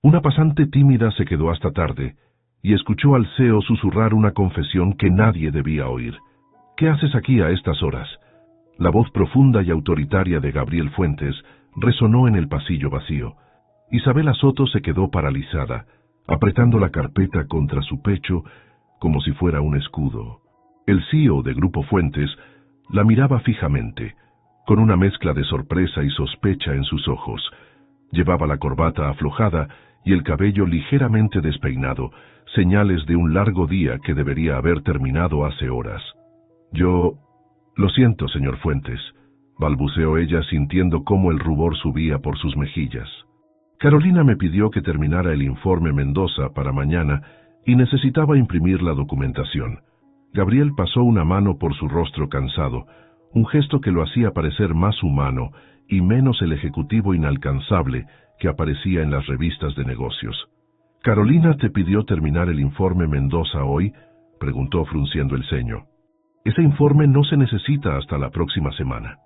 Una pasante tímida se quedó hasta tarde y escuchó al CEO susurrar una confesión que nadie debía oír. «¿Qué haces aquí a estas horas?». La voz profunda y autoritaria de Gabriel Fuentes resonó en el pasillo vacío. Isabela Soto se quedó paralizada, apretando la carpeta contra su pecho como si fuera un escudo. El CEO de Grupo Fuentes la miraba fijamente, con una mezcla de sorpresa y sospecha en sus ojos. Llevaba la corbata aflojada y el cabello ligeramente despeinado, señales de un largo día que debería haber terminado hace horas. «Lo siento, señor Fuentes», balbuceó ella sintiendo cómo el rubor subía por sus mejillas. «Carolina me pidió que terminara el informe Mendoza para mañana y necesitaba imprimir la documentación». Gabriel pasó una mano por su rostro cansado, un gesto que lo hacía parecer más humano y menos el ejecutivo inalcanzable que aparecía en las revistas de negocios. «¿Carolina te pidió terminar el informe Mendoza hoy?», preguntó frunciendo el ceño. «Ese informe no se necesita hasta la próxima semana».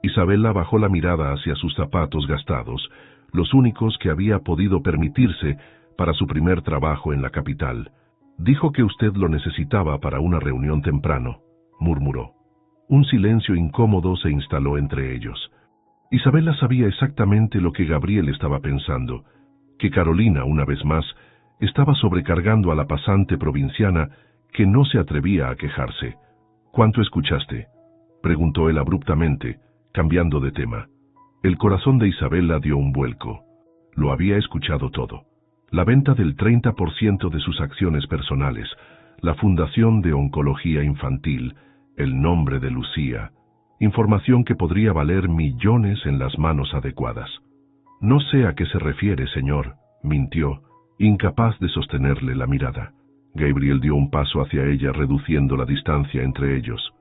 Isabela bajó la mirada hacia sus zapatos gastados, los únicos que había podido permitirse para su primer trabajo en la capital. «Dijo que usted lo necesitaba para una reunión temprano», murmuró. Un silencio incómodo se instaló entre ellos. Isabela sabía exactamente lo que Gabriel estaba pensando, que Carolina, una vez más, estaba sobrecargando a la pasante provinciana que no se atrevía a quejarse. «¿Cuánto escuchaste?», preguntó él abruptamente, cambiando de tema. El corazón de Isabela dio un vuelco. Lo había escuchado todo. La venta del 30% de sus acciones personales, la fundación de oncología infantil, el nombre de Lucía, información que podría valer millones en las manos adecuadas. «No sé a qué se refiere, señor», mintió, incapaz de sostenerle la mirada. Gabriel dio un paso hacia ella, reduciendo la distancia entre ellos.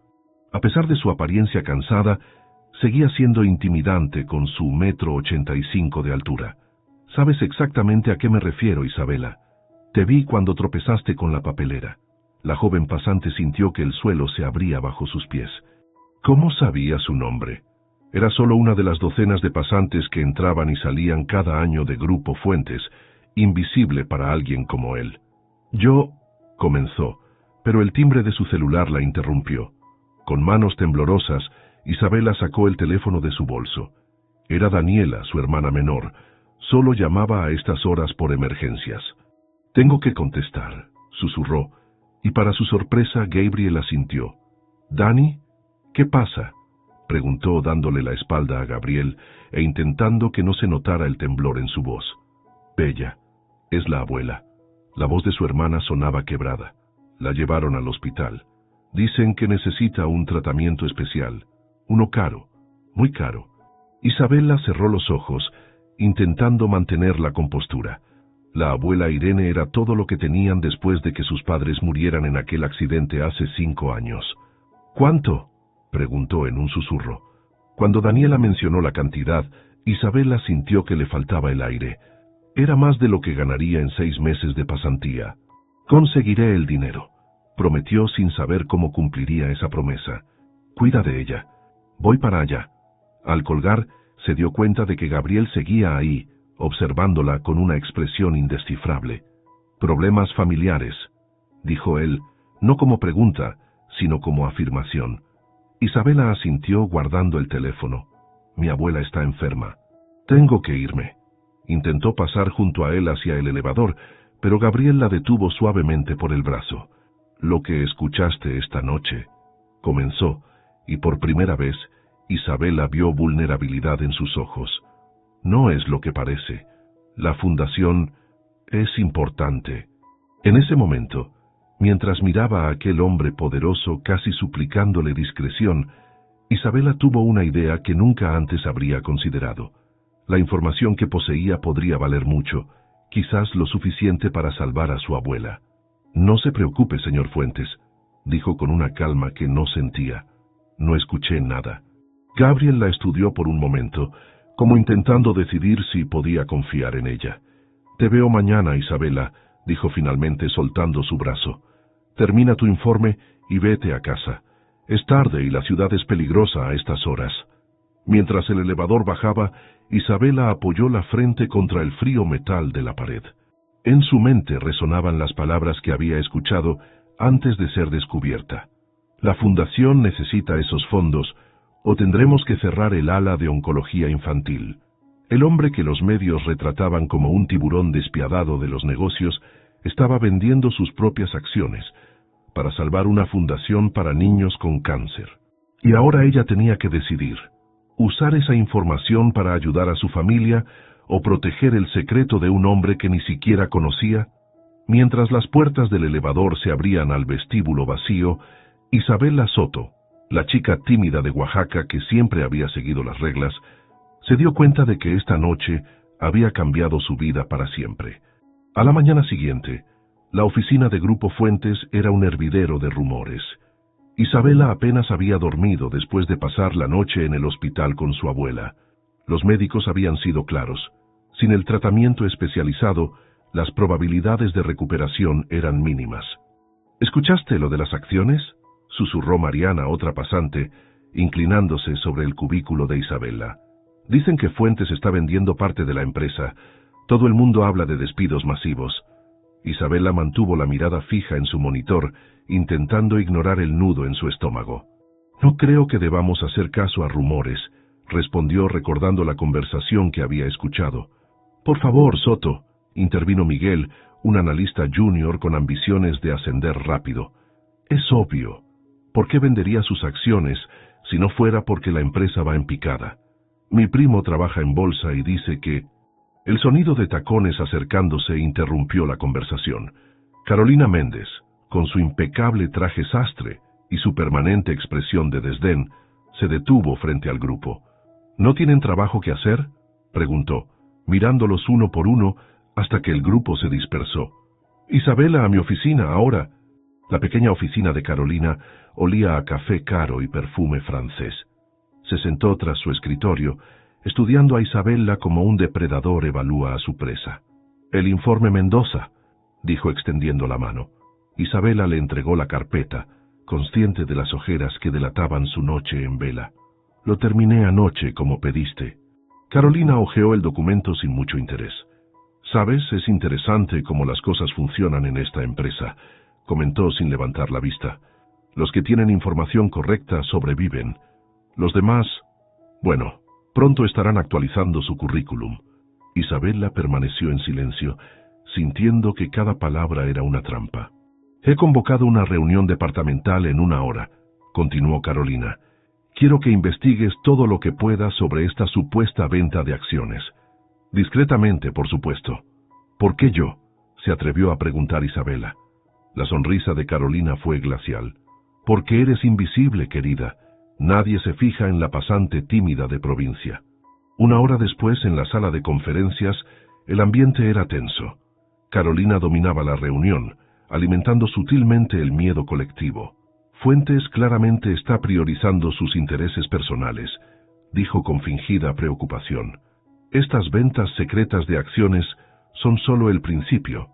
A pesar de su apariencia cansada, seguía siendo intimidante con su 1,85 m de altura. «Sabes exactamente a qué me refiero, Isabela. Te vi cuando tropezaste con la papelera». La joven pasante sintió que el suelo se abría bajo sus pies. ¿Cómo sabía su nombre? Era solo una de las docenas de pasantes que entraban y salían cada año de Grupo Fuentes, invisible para alguien como él. Comenzó, pero el timbre de su celular la interrumpió. Con manos temblorosas, Isabela sacó el teléfono de su bolso. Era Daniela, su hermana menor. Solo llamaba a estas horas por emergencias. «Tengo que contestar», susurró, y para su sorpresa Gabriel asintió. «¿Dani? ¿Qué pasa?», preguntó dándole la espalda a Gabriel e intentando que no se notara el temblor en su voz. «Bella, es la abuela». La voz de su hermana sonaba quebrada. La llevaron al hospital. Dicen que necesita un tratamiento especial. Uno caro, muy caro. Isabela cerró los ojos, intentando mantener la compostura. La abuela Irene era todo lo que tenían después de que sus padres murieran en aquel accidente hace 5 años. «¿Cuánto?», preguntó en un susurro. Cuando Daniela mencionó la cantidad, Isabela sintió que le faltaba el aire. Era más de lo que ganaría en 6 meses de pasantía. «Conseguiré el dinero», prometió sin saber cómo cumpliría esa promesa. «Cuida de ella. Voy para allá». Al colgar, se dio cuenta de que Gabriel seguía ahí, observándola con una expresión indescifrable. «Problemas familiares», dijo él, no como pregunta, sino como afirmación. Isabela asintió guardando el teléfono. «Mi abuela está enferma. Tengo que irme». Intentó pasar junto a él hacia el elevador, pero Gabriel la detuvo suavemente por el brazo. «Lo que escuchaste esta noche», comenzó, y por primera vez, Isabela vio vulnerabilidad en sus ojos. «No es lo que parece. La fundación es importante». En ese momento, mientras miraba a aquel hombre poderoso casi suplicándole discreción, Isabela tuvo una idea que nunca antes habría considerado. La información que poseía podría valer mucho, quizás lo suficiente para salvar a su abuela. «No se preocupe, señor Fuentes», dijo con una calma que no sentía. «No escuché nada». Gabriel la estudió por un momento, como intentando decidir si podía confiar en ella. «Te veo mañana, Isabela», dijo finalmente soltando su brazo. «Termina tu informe y vete a casa. Es tarde y la ciudad es peligrosa a estas horas». Mientras el elevador bajaba, Isabela apoyó la frente contra el frío metal de la pared. En su mente resonaban las palabras que había escuchado antes de ser descubierta. La fundación necesita esos fondos, o tendremos que cerrar el ala de oncología infantil. El hombre que los medios retrataban como un tiburón despiadado de los negocios estaba vendiendo sus propias acciones para salvar una fundación para niños con cáncer. Y ahora ella tenía que decidir: usar esa información para ayudar a su familia o proteger el secreto de un hombre que ni siquiera conocía. Mientras las puertas del elevador se abrían al vestíbulo vacío, Isabela Soto, la chica tímida de Oaxaca que siempre había seguido las reglas, se dio cuenta de que esta noche había cambiado su vida para siempre. A la mañana siguiente, la oficina de Grupo Fuentes era un hervidero de rumores. Isabela apenas había dormido después de pasar la noche en el hospital con su abuela. Los médicos habían sido claros: sin el tratamiento especializado, las probabilidades de recuperación eran mínimas. ¿Escuchaste lo de las acciones?, susurró Mariana, otra pasante, inclinándose sobre el cubículo de Isabela. Dicen que Fuentes está vendiendo parte de la empresa. Todo el mundo habla de despidos masivos. Isabela mantuvo la mirada fija en su monitor, intentando ignorar el nudo en su estómago. No creo que debamos hacer caso a rumores, respondió recordando la conversación que había escuchado. Por favor, Soto, intervino Miguel, un analista junior con ambiciones de ascender rápido. Es obvio. ¿Por qué vendería sus acciones si no fuera porque la empresa va en picada? Mi primo trabaja en bolsa y dice que... El sonido de tacones acercándose interrumpió la conversación. Carolina Méndez, con su impecable traje sastre y su permanente expresión de desdén, se detuvo frente al grupo. ¿No tienen trabajo que hacer?, preguntó, mirándolos uno por uno hasta que el grupo se dispersó. Isabela, a mi oficina, ahora. La pequeña oficina de Carolina olía a café caro y perfume francés. Se sentó tras su escritorio, estudiando a Isabela como un depredador evalúa a su presa. El informe Mendoza, dijo extendiendo la mano. Isabela le entregó la carpeta, consciente de las ojeras que delataban su noche en vela. Lo terminé anoche, como pediste. Carolina hojeó el documento sin mucho interés. Sabes, es interesante cómo las cosas funcionan en esta empresa, comentó sin levantar la vista. Los que tienen información correcta sobreviven. Los demás, bueno, pronto estarán actualizando su currículum. Isabela permaneció en silencio, sintiendo que cada palabra era una trampa. He convocado una reunión departamental en 1 hora, continuó Carolina. Quiero que investigues todo lo que puedas sobre esta supuesta venta de acciones. Discretamente, por supuesto. ¿Por qué yo?, se atrevió a preguntar Isabela. La sonrisa de Carolina fue glacial. Porque eres invisible, querida. Nadie se fija en la pasante tímida de provincia. 1 hora después, en la sala de conferencias, el ambiente era tenso. Carolina dominaba la reunión, alimentando sutilmente el miedo colectivo. Fuentes claramente está priorizando sus intereses personales, dijo con fingida preocupación. Estas ventas secretas de acciones son solo el principio.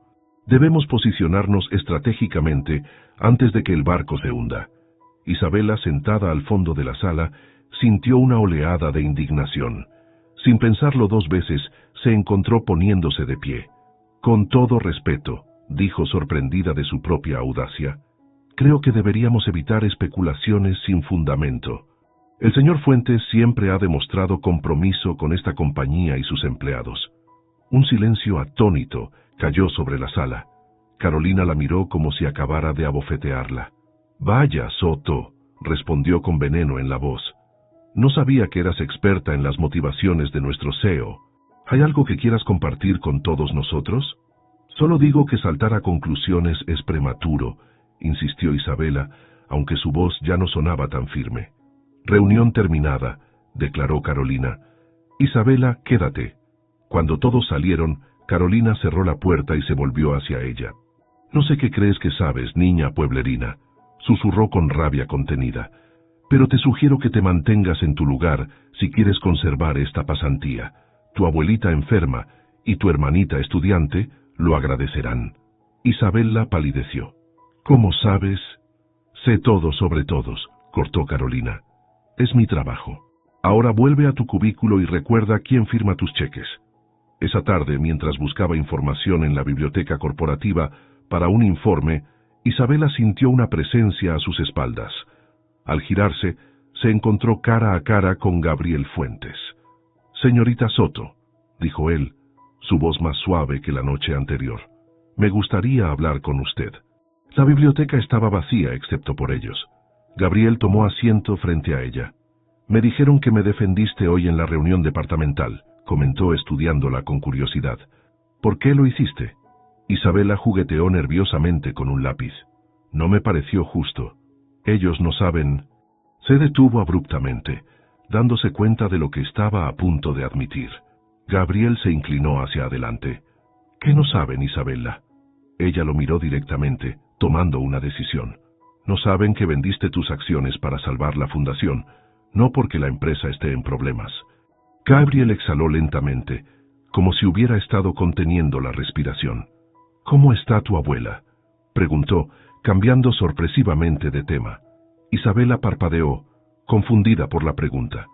Debemos posicionarnos estratégicamente antes de que el barco se hunda. Isabela, sentada al fondo de la sala, sintió una oleada de indignación. Sin pensarlo 2 veces, se encontró poniéndose de pie. Con todo respeto, dijo sorprendida de su propia audacia, creo que deberíamos evitar especulaciones sin fundamento. El señor Fuentes siempre ha demostrado compromiso con esta compañía y sus empleados. Un silencio atónito cayó sobre la sala. Carolina la miró como si acabara de abofetearla. Vaya, Soto, respondió con veneno en la voz. No sabía que eras experta en las motivaciones de nuestro CEO. ¿Hay algo que quieras compartir con todos nosotros? Solo digo que saltar a conclusiones es prematuro, insistió Isabela, aunque su voz ya no sonaba tan firme. Reunión terminada, declaró Carolina. Isabela, quédate. Cuando todos salieron, Carolina cerró la puerta y se volvió hacia ella. No sé qué crees que sabes, niña pueblerina, susurró con rabia contenida, pero te sugiero que te mantengas en tu lugar si quieres conservar esta pasantía. Tu abuelita enferma y tu hermanita estudiante lo agradecerán. Isabela palideció. ¿Cómo sabes? Sé todo sobre todos, cortó Carolina. Es mi trabajo. Ahora vuelve a tu cubículo y recuerda quién firma tus cheques. Esa tarde, mientras buscaba información en la biblioteca corporativa para un informe, Isabela sintió una presencia a sus espaldas. Al girarse, se encontró cara a cara con Gabriel Fuentes. «Señorita Soto», dijo él, su voz más suave que la noche anterior, «me gustaría hablar con usted». La biblioteca estaba vacía excepto por ellos. Gabriel tomó asiento frente a ella. «Me dijeron que me defendiste hoy en la reunión departamental», comentó estudiándola con curiosidad. «¿Por qué lo hiciste?» Isabela jugueteó nerviosamente con un lápiz. «No me pareció justo. Ellos no saben». Se detuvo abruptamente, dándose cuenta de lo que estaba a punto de admitir. Gabriel se inclinó hacia adelante. «¿Qué no saben, Isabela?» Ella lo miró directamente, tomando una decisión. «No saben que vendiste tus acciones para salvar la fundación, no porque la empresa esté en problemas». Gabriel exhaló lentamente, como si hubiera estado conteniendo la respiración. «¿Cómo está tu abuela?», preguntó, cambiando sorpresivamente de tema. Isabela parpadeó, confundida por la pregunta.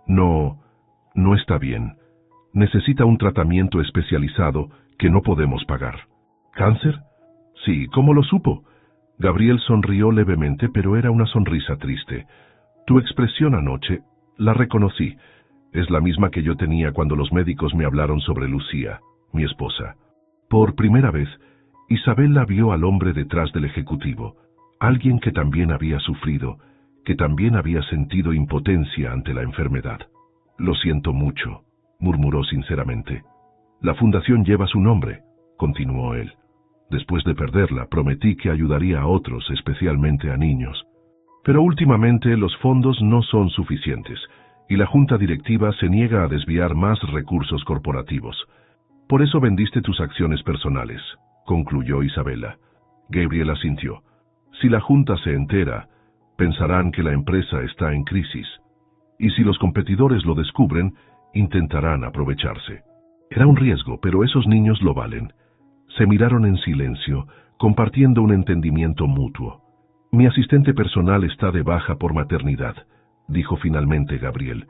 No está bien. Necesita un tratamiento especializado que no podemos pagar». «¿Cáncer?». «Sí, ¿cómo lo supo?». Gabriel sonrió levemente, pero era una sonrisa triste. «Tu expresión anoche, la reconocí. Es la misma que yo tenía cuando los médicos me hablaron sobre Lucía, mi esposa». Por primera vez, Isabela vio al hombre detrás del ejecutivo, alguien que también había sufrido, que también había sentido impotencia ante la enfermedad. «Lo siento mucho», murmuró sinceramente. «La fundación lleva su nombre», continuó él. «Después de perderla, prometí que ayudaría a otros, especialmente a niños. Pero últimamente los fondos no son suficientes, y la junta directiva se niega a desviar más recursos corporativos. Por eso vendiste tus acciones personales», concluyó Isabela. Gabriel asintió. «Si la junta se entera, pensarán que la empresa está en crisis. Y si los competidores lo descubren, intentarán aprovecharse. Era un riesgo, pero esos niños lo valen». Se miraron en silencio, compartiendo un entendimiento mutuo. «Mi asistente personal está de baja por maternidad», dijo finalmente Gabriel.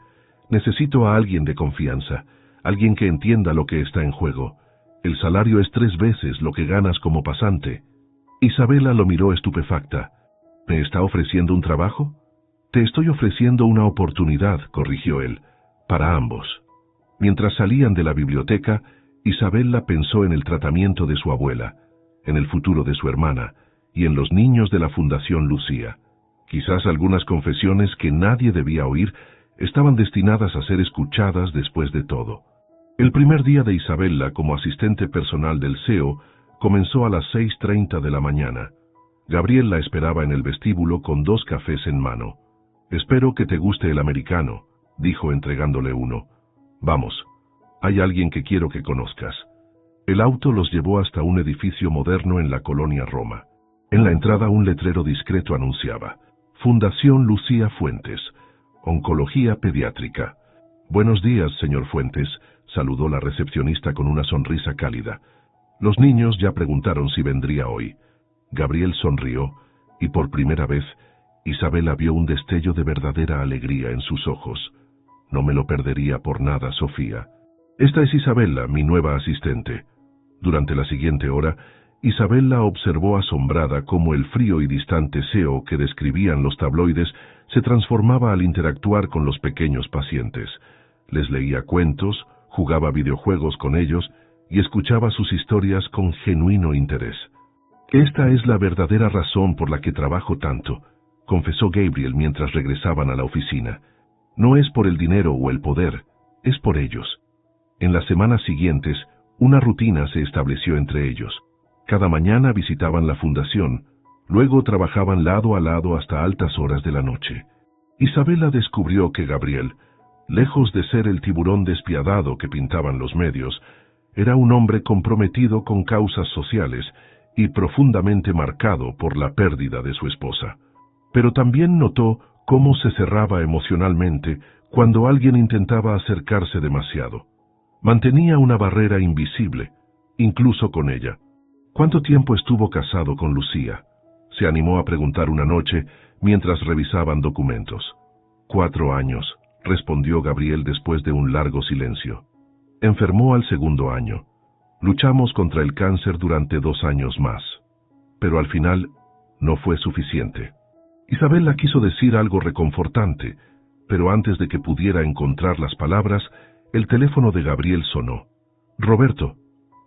«Necesito a alguien de confianza, alguien que entienda lo que está en juego. El salario es 3 veces lo que ganas como pasante». Isabela lo miró estupefacta. «¿Me está ofreciendo un trabajo?». «Te estoy ofreciendo una oportunidad», corrigió él, «para ambos». Mientras salían de la biblioteca, Isabela pensó en el tratamiento de su abuela, en el futuro de su hermana y en los niños de la Fundación Lucía. Quizás algunas confesiones que nadie debía oír estaban destinadas a ser escuchadas después de todo. El primer día de Isabela como asistente personal del CEO comenzó a las 6:30 de la mañana. Gabriel la esperaba en el vestíbulo con 2 cafés en mano. «Espero que te guste el americano», dijo entregándole uno. «Vamos. Hay alguien que quiero que conozcas». El auto los llevó hasta un edificio moderno en la colonia Roma. En la entrada un letrero discreto anunciaba: «Fundación Lucía Fuentes, Oncología Pediátrica». «Buenos días, señor Fuentes», saludó la recepcionista con una sonrisa cálida. «Los niños ya preguntaron si vendría hoy». Gabriel sonrió, y por primera vez, Isabela vio un destello de verdadera alegría en sus ojos. «No me lo perdería por nada, Sofía». «Esta es Isabela, mi nueva asistente». Durante la siguiente hora, Isabela observó asombrada cómo el frío y distante CEO que describían los tabloides se transformaba al interactuar con los pequeños pacientes. Les leía cuentos, jugaba videojuegos con ellos y escuchaba sus historias con genuino interés. «Esta es la verdadera razón por la que trabajo tanto», confesó Gabriel mientras regresaban a la oficina. «No es por el dinero o el poder, es por ellos». En las semanas siguientes, una rutina se estableció entre ellos. Cada mañana visitaban la fundación, luego trabajaban lado a lado hasta altas horas de la noche. Isabela descubrió que Gabriel, lejos de ser el tiburón despiadado que pintaban los medios, era un hombre comprometido con causas sociales y profundamente marcado por la pérdida de su esposa. Pero también notó cómo se cerraba emocionalmente cuando alguien intentaba acercarse demasiado. Mantenía una barrera invisible, incluso con ella. ¿Cuánto tiempo estuvo casado con Lucía?, se animó a preguntar una noche mientras revisaban documentos. 4 años, respondió Gabriel después de un largo silencio. Enfermó al segundo año. Luchamos contra el cáncer durante 2 años más. Pero al final no fue suficiente. Isabela quiso decir algo reconfortante, pero antes de que pudiera encontrar las palabras, el teléfono de Gabriel sonó. «Roberto»,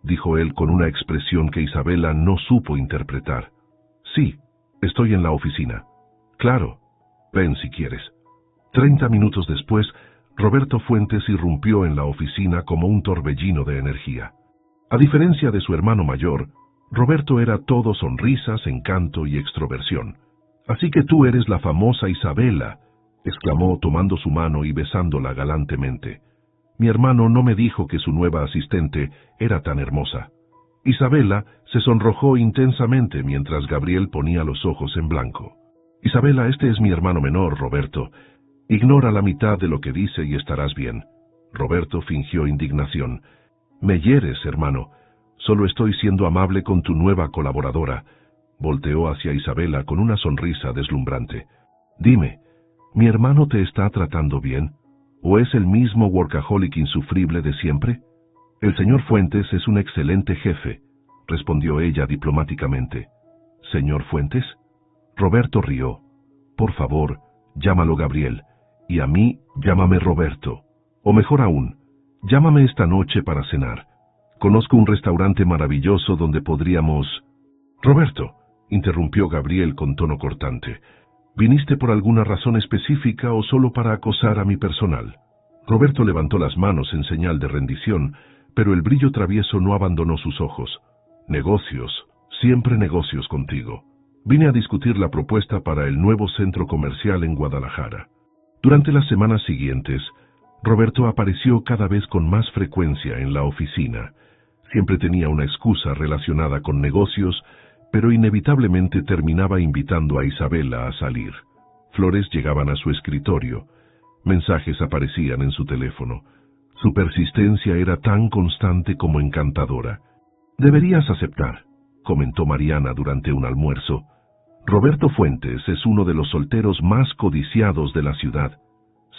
dijo él con una expresión que Isabela no supo interpretar. «Sí, estoy en la oficina». «Claro, ven si quieres». 30 minutos después, Roberto Fuentes irrumpió en la oficina como un torbellino de energía. A diferencia de su hermano mayor, Roberto era todo sonrisas, encanto y extroversión. «Así que tú eres la famosa Isabela», exclamó tomando su mano y besándola galantemente. «Mi hermano no me dijo que su nueva asistente era tan hermosa». Isabela se sonrojó intensamente mientras Gabriel ponía los ojos en blanco. «Isabela, este es mi hermano menor, Roberto. Ignora la mitad de lo que dice y estarás bien». Roberto fingió indignación. «Me hieres, hermano. Solo estoy siendo amable con tu nueva colaboradora». Volteó hacia Isabela con una sonrisa deslumbrante. «Dime, ¿mi hermano te está tratando bien? ¿O es el mismo workaholic insufrible de siempre?» «El señor Fuentes es un excelente jefe», respondió ella diplomáticamente. «¿Señor Fuentes?» Roberto rió. «Por favor, llámalo Gabriel, y a mí llámame Roberto. O mejor aún, llámame esta noche para cenar. Conozco un restaurante maravilloso donde podríamos...» «Roberto», interrumpió Gabriel con tono cortante, ¿viniste por alguna razón específica o solo para acosar a mi personal? Roberto levantó las manos en señal de rendición, pero el brillo travieso no abandonó sus ojos. «Negocios, siempre negocios contigo. Vine a discutir la propuesta para el nuevo centro comercial en Guadalajara». Durante las semanas siguientes, Roberto apareció cada vez con más frecuencia en la oficina. Siempre tenía una excusa relacionada con negocios, pero inevitablemente terminaba invitando a Isabela a salir. Flores llegaban a su escritorio. Mensajes aparecían en su teléfono. Su persistencia era tan constante como encantadora. «Deberías aceptar», comentó Mariana durante un almuerzo. «Roberto Fuentes es uno de los solteros más codiciados de la ciudad.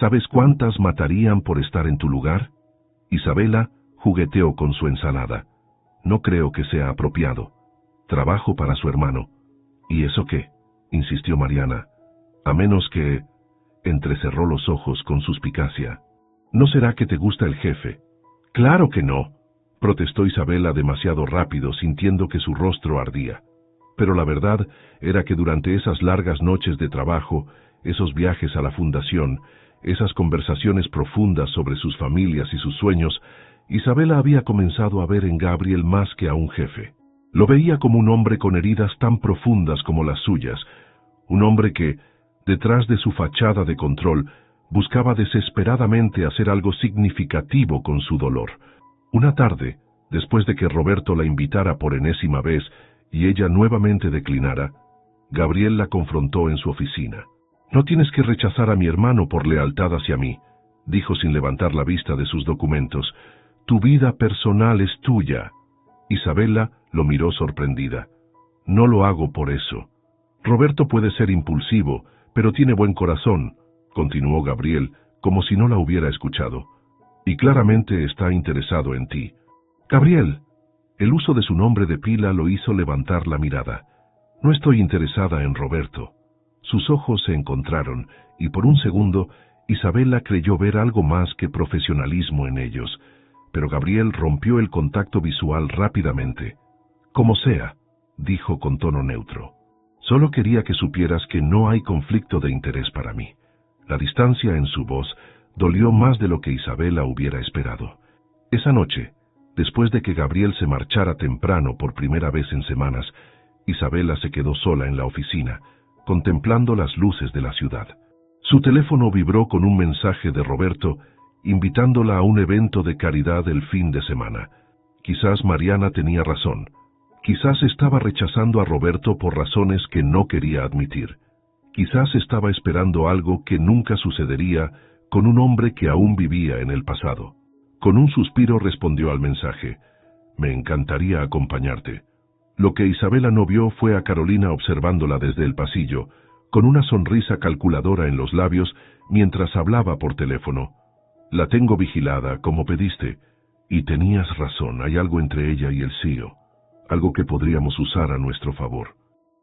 ¿Sabes cuántas matarían por estar en tu lugar?» Isabela jugueteó con su ensalada. «No creo que sea apropiado. Trabajo para su hermano». «¿Y eso qué?», insistió Mariana. «A menos que...» Entrecerró los ojos con suspicacia. «¿No será que te gusta el jefe?» «Claro que no», protestó Isabela demasiado rápido, sintiendo que su rostro ardía. Pero la verdad era que durante esas largas noches de trabajo, esos viajes a la fundación, esas conversaciones profundas sobre sus familias y sus sueños, Isabela había comenzado a ver en Gabriel más que a un jefe. Lo veía como un hombre con heridas tan profundas como las suyas, un hombre que, detrás de su fachada de control, buscaba desesperadamente hacer algo significativo con su dolor. Una tarde, después de que Roberto la invitara por enésima vez y ella nuevamente declinara, Gabriel la confrontó en su oficina. «No tienes que rechazar a mi hermano por lealtad hacia mí», dijo sin levantar la vista de sus documentos. «Tu vida personal es tuya». Isabela lo miró sorprendida. «No lo hago por eso. Roberto puede ser impulsivo, pero tiene buen corazón», continuó Gabriel, como si no la hubiera escuchado. «Y claramente está interesado en ti». «Gabriel». El uso de su nombre de pila lo hizo levantar la mirada. «No estoy interesada en Roberto». Sus ojos se encontraron, y por un segundo, Isabela creyó ver algo más que profesionalismo en ellos, pero Gabriel rompió el contacto visual rápidamente. «Como sea», dijo con tono neutro. «Solo quería que supieras que no hay conflicto de interés para mí». La distancia en su voz dolió más de lo que Isabela hubiera esperado. Esa noche, después de que Gabriel se marchara temprano por primera vez en semanas, Isabela se quedó sola en la oficina, contemplando las luces de la ciudad. Su teléfono vibró con un mensaje de Roberto, invitándola a un evento de caridad el fin de semana. Quizás Mariana tenía razón. Quizás estaba rechazando a Roberto por razones que no quería admitir. Quizás estaba esperando algo que nunca sucedería con un hombre que aún vivía en el pasado. Con un suspiro respondió al mensaje. «Me encantaría acompañarte». Lo que Isabela no vio fue a Carolina observándola desde el pasillo, con una sonrisa calculadora en los labios mientras hablaba por teléfono. La tengo vigilada, como pediste. Y tenías razón, hay algo entre ella y el CEO, algo que podríamos usar a nuestro favor.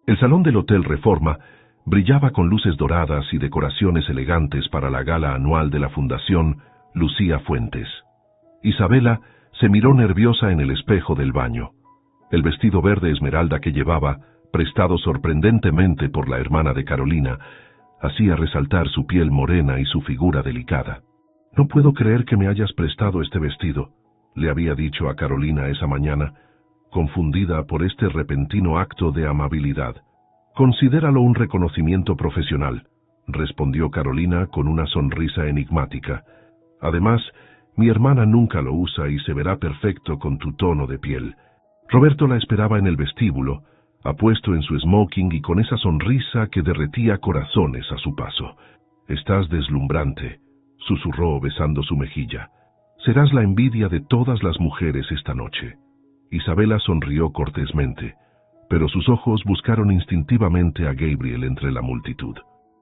El salón del Hotel Reforma brillaba con luces doradas y decoraciones elegantes para la gala anual de la Fundación Lucía Fuentes. Isabela se miró nerviosa en el espejo del baño. El vestido verde esmeralda que llevaba, prestado sorprendentemente por la hermana de Carolina, hacía resaltar su piel morena y su figura delicada. «No puedo creer que me hayas prestado este vestido», le había dicho a Carolina esa mañana, confundida por este repentino acto de amabilidad. «Considéralo un reconocimiento profesional», respondió Carolina con una sonrisa enigmática. «Además, mi hermana nunca lo usa y se verá perfecto con tu tono de piel». Roberto la esperaba en el vestíbulo, apuesto en su smoking y con esa sonrisa que derretía corazones a su paso. «Estás deslumbrante», susurró besando su mejilla. «Serás la envidia de todas las mujeres esta noche». Isabela sonrió cortésmente, pero sus ojos buscaron instintivamente a Gabriel entre la multitud.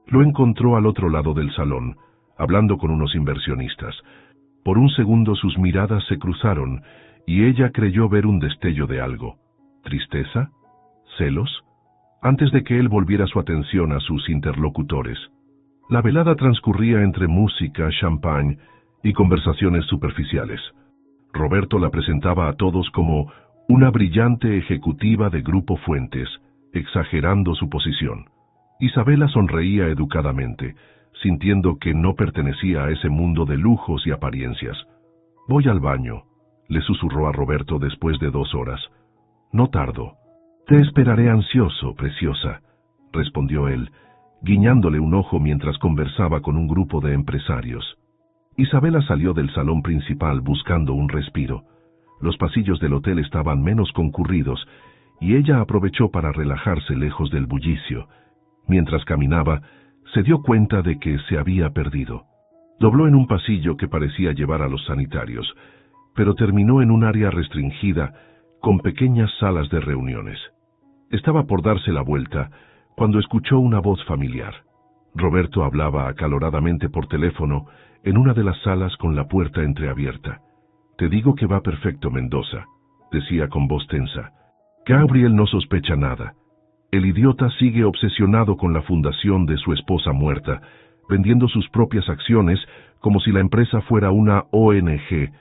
Lo encontró al otro lado del salón, hablando con unos inversionistas. Por un segundo sus miradas se cruzaron y ella creyó ver un destello de algo. ¿Tristeza? ¿Celos? Antes de que él volviera su atención a sus interlocutores. La velada transcurría entre música, champán y conversaciones superficiales. Roberto la presentaba a todos como una brillante ejecutiva de Grupo Fuentes, exagerando su posición. Isabela sonreía educadamente, sintiendo que no pertenecía a ese mundo de lujos y apariencias. «Voy al baño», le susurró a Roberto después de 2 horas. «No tardo». «Te esperaré ansioso, preciosa», respondió él, guiñándole un ojo mientras conversaba con un grupo de empresarios. Isabela salió del salón principal buscando un respiro. Los pasillos del hotel estaban menos concurridos y ella aprovechó para relajarse lejos del bullicio. Mientras caminaba, se dio cuenta de que se había perdido. Dobló en un pasillo que parecía llevar a los sanitarios, pero terminó en un área restringida con pequeñas salas de reuniones. Estaba por darse la vuelta cuando escuchó una voz familiar. Roberto hablaba acaloradamente por teléfono en una de las salas con la puerta entreabierta. «Te digo que va perfecto, Mendoza», decía con voz tensa. «Gabriel no sospecha nada. El idiota sigue obsesionado con la fundación de su esposa muerta, vendiendo sus propias acciones como si la empresa fuera una ONG.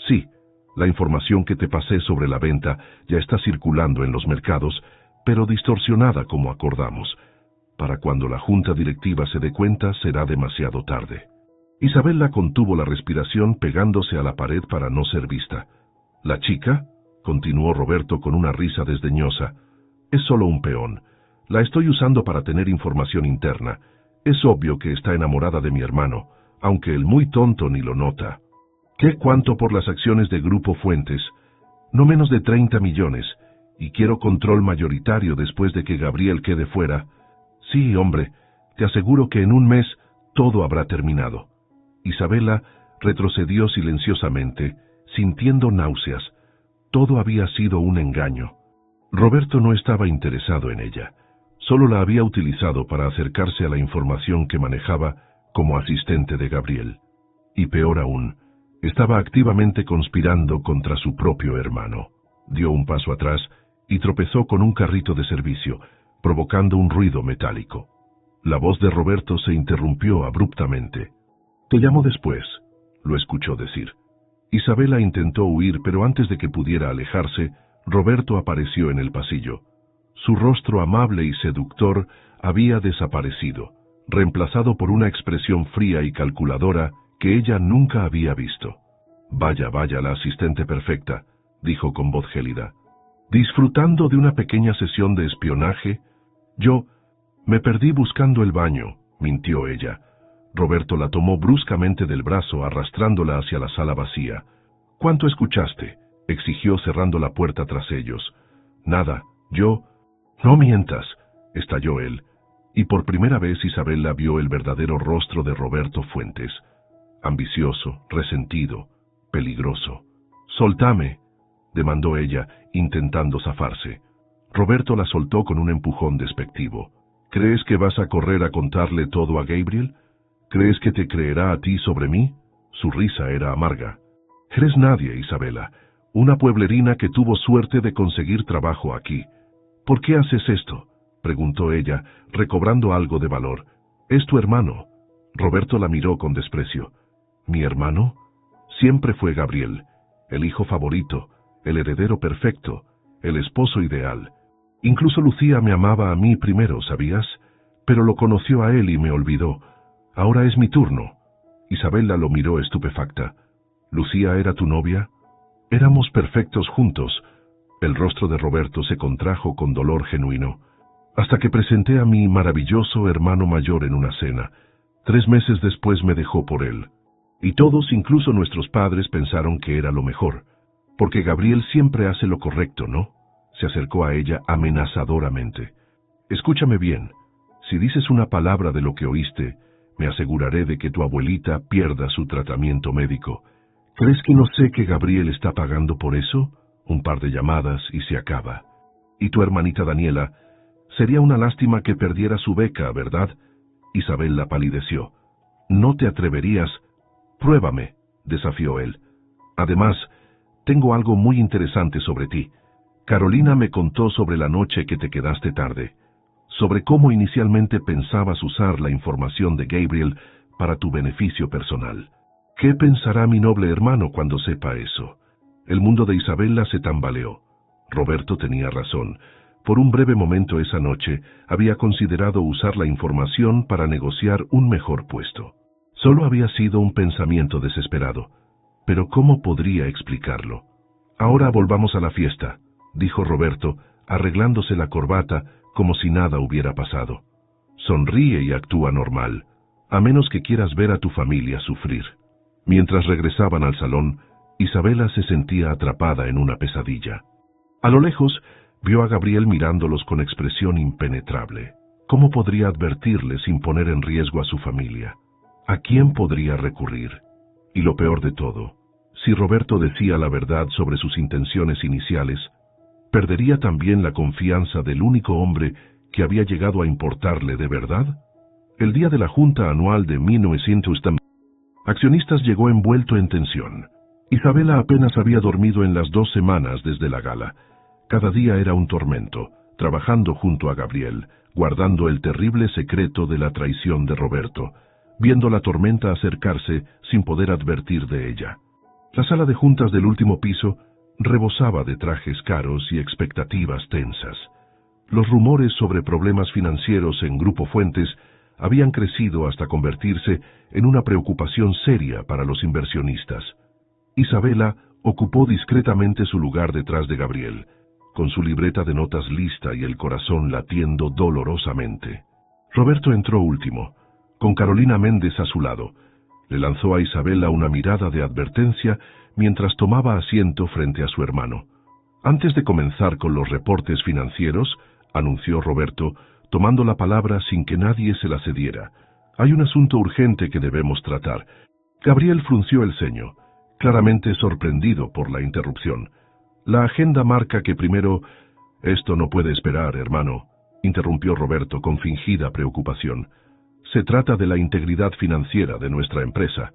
Sí, la información que te pasé sobre la venta ya está circulando en los mercados, pero distorsionada como acordamos. Para cuando la junta directiva se dé cuenta será demasiado tarde». Isabela contuvo la respiración pegándose a la pared para no ser vista. «¿La chica?», continuó Roberto con una risa desdeñosa. «Es solo un peón. La estoy usando para tener información interna. Es obvio que está enamorada de mi hermano, aunque el muy tonto ni lo nota». «¿Qué cuánto por las acciones de Grupo Fuentes?» «No menos de 30 millones, y quiero control mayoritario después de que Gabriel quede fuera». «Sí, hombre, te aseguro que en un mes todo habrá terminado». Isabela retrocedió silenciosamente, sintiendo náuseas. Todo había sido un engaño. Roberto no estaba interesado en ella. Solo la había utilizado para acercarse a la información que manejaba como asistente de Gabriel. Y peor aún, estaba activamente conspirando contra su propio hermano. Dio un paso atrás y tropezó con un carrito de servicio, provocando un ruido metálico. La voz de Roberto se interrumpió abruptamente. «Te llamo después», lo escuchó decir. Isabela intentó huir, pero antes de que pudiera alejarse, Roberto apareció en el pasillo. Su rostro amable y seductor había desaparecido, reemplazado por una expresión fría y calculadora que ella nunca había visto. «Vaya, vaya, la asistente perfecta», dijo con voz gélida. «Disfrutando de una pequeña sesión de espionaje, yo me perdí buscando el baño», mintió ella. Roberto la tomó bruscamente del brazo, arrastrándola hacia la sala vacía. «¿Cuánto escuchaste?», exigió cerrando la puerta tras ellos. «Nada, yo...» «No mientas», estalló él, y por primera vez Isabela vio el verdadero rostro de Roberto Fuentes. Ambicioso, resentido, peligroso. «Soltame», demandó ella, intentando zafarse. Roberto la soltó con un empujón despectivo. ¿Crees que vas a correr a contarle todo a Gabriel? ¿Crees que te creerá a ti sobre mí? Su risa era amarga. Eres nadie, Isabela, una pueblerina que tuvo suerte de conseguir trabajo aquí. ¿Por qué haces esto?, preguntó ella, recobrando algo de valor. Es tu hermano. Roberto la miró con desprecio. ¿Mi hermano? Siempre fue Gabriel, el hijo favorito, el heredero perfecto, el esposo ideal. Incluso Lucía me amaba a mí primero, ¿sabías? Pero lo conoció a él y me olvidó. Ahora es mi turno. Isabela lo miró estupefacta. ¿Lucía era tu novia? Éramos perfectos juntos. El rostro de Roberto se contrajo con dolor genuino. Hasta que presenté a mi maravilloso hermano mayor en una cena. 3 meses después me dejó por él. Y todos, incluso nuestros padres, pensaron que era lo mejor. Porque Gabriel siempre hace lo correcto, ¿no? Se acercó a ella amenazadoramente. Escúchame bien. Si dices una palabra de lo que oíste, me aseguraré de que tu abuelita pierda su tratamiento médico. ¿Crees que no sé que Gabriel está pagando por eso? Un par de llamadas y se acaba. Y tu hermanita Daniela, sería una lástima que perdiera su beca, ¿verdad? Isabela palideció. No te atreverías. Pruébame, desafió él. Además, tengo algo muy interesante sobre ti. Carolina me contó sobre la noche que te quedaste tarde, sobre cómo inicialmente pensabas usar la información de Gabriel para tu beneficio personal. ¿Qué pensará mi noble hermano cuando sepa eso? El mundo de Isabela se tambaleó. Roberto tenía razón. Por un breve momento esa noche había considerado usar la información para negociar un mejor puesto. Solo había sido un pensamiento desesperado. Pero ¿cómo podría explicarlo? Ahora volvamos a la fiesta, dijo Roberto, arreglándose la corbata como si nada hubiera pasado. Sonríe y actúa normal, a menos que quieras ver a tu familia sufrir. Mientras regresaban al salón, Isabela se sentía atrapada en una pesadilla. A lo lejos, vio a Gabriel mirándolos con expresión impenetrable. ¿Cómo podría advertirle sin poner en riesgo a su familia? ¿A quién podría recurrir? Y lo peor de todo, si Roberto decía la verdad sobre sus intenciones iniciales, ¿perdería también la confianza del único hombre que había llegado a importarle de verdad? El día de la Junta Anual de 1900, Accionistas llegó envuelto en tensión. Isabela apenas había dormido en las 2 semanas desde la gala. Cada día era un tormento, trabajando junto a Gabriel, guardando el terrible secreto de la traición de Roberto, viendo la tormenta acercarse sin poder advertir de ella. La sala de juntas del último piso rebosaba de trajes caros y expectativas tensas. Los rumores sobre problemas financieros en Grupo Fuentes habían crecido hasta convertirse en una preocupación seria para los inversionistas. Isabela ocupó discretamente su lugar detrás de Gabriel, con su libreta de notas lista y el corazón latiendo dolorosamente. Roberto entró último, con Carolina Méndez a su lado. Le lanzó a Isabela una mirada de advertencia mientras tomaba asiento frente a su hermano. Antes de comenzar con los reportes financieros, anunció Roberto, tomando la palabra sin que nadie se la cediera. Hay un asunto urgente que debemos tratar. Gabriel frunció el ceño, claramente sorprendido por la interrupción. La agenda marca que primero... Esto no puede esperar, hermano, interrumpió Roberto con fingida preocupación. Se trata de la integridad financiera de nuestra empresa.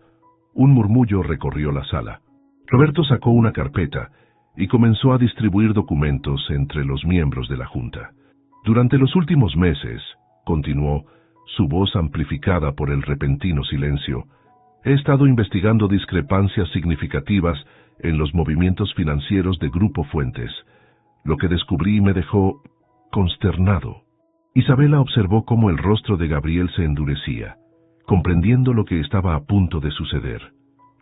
Un murmullo recorrió la sala. Roberto sacó una carpeta y comenzó a distribuir documentos entre los miembros de la Junta. Durante los últimos meses, continuó, su voz amplificada por el repentino silencio, he estado investigando discrepancias significativas en los movimientos financieros de Grupo Fuentes. Lo que descubrí me dejó consternado. Isabela observó cómo el rostro de Gabriel se endurecía, comprendiendo lo que estaba a punto de suceder.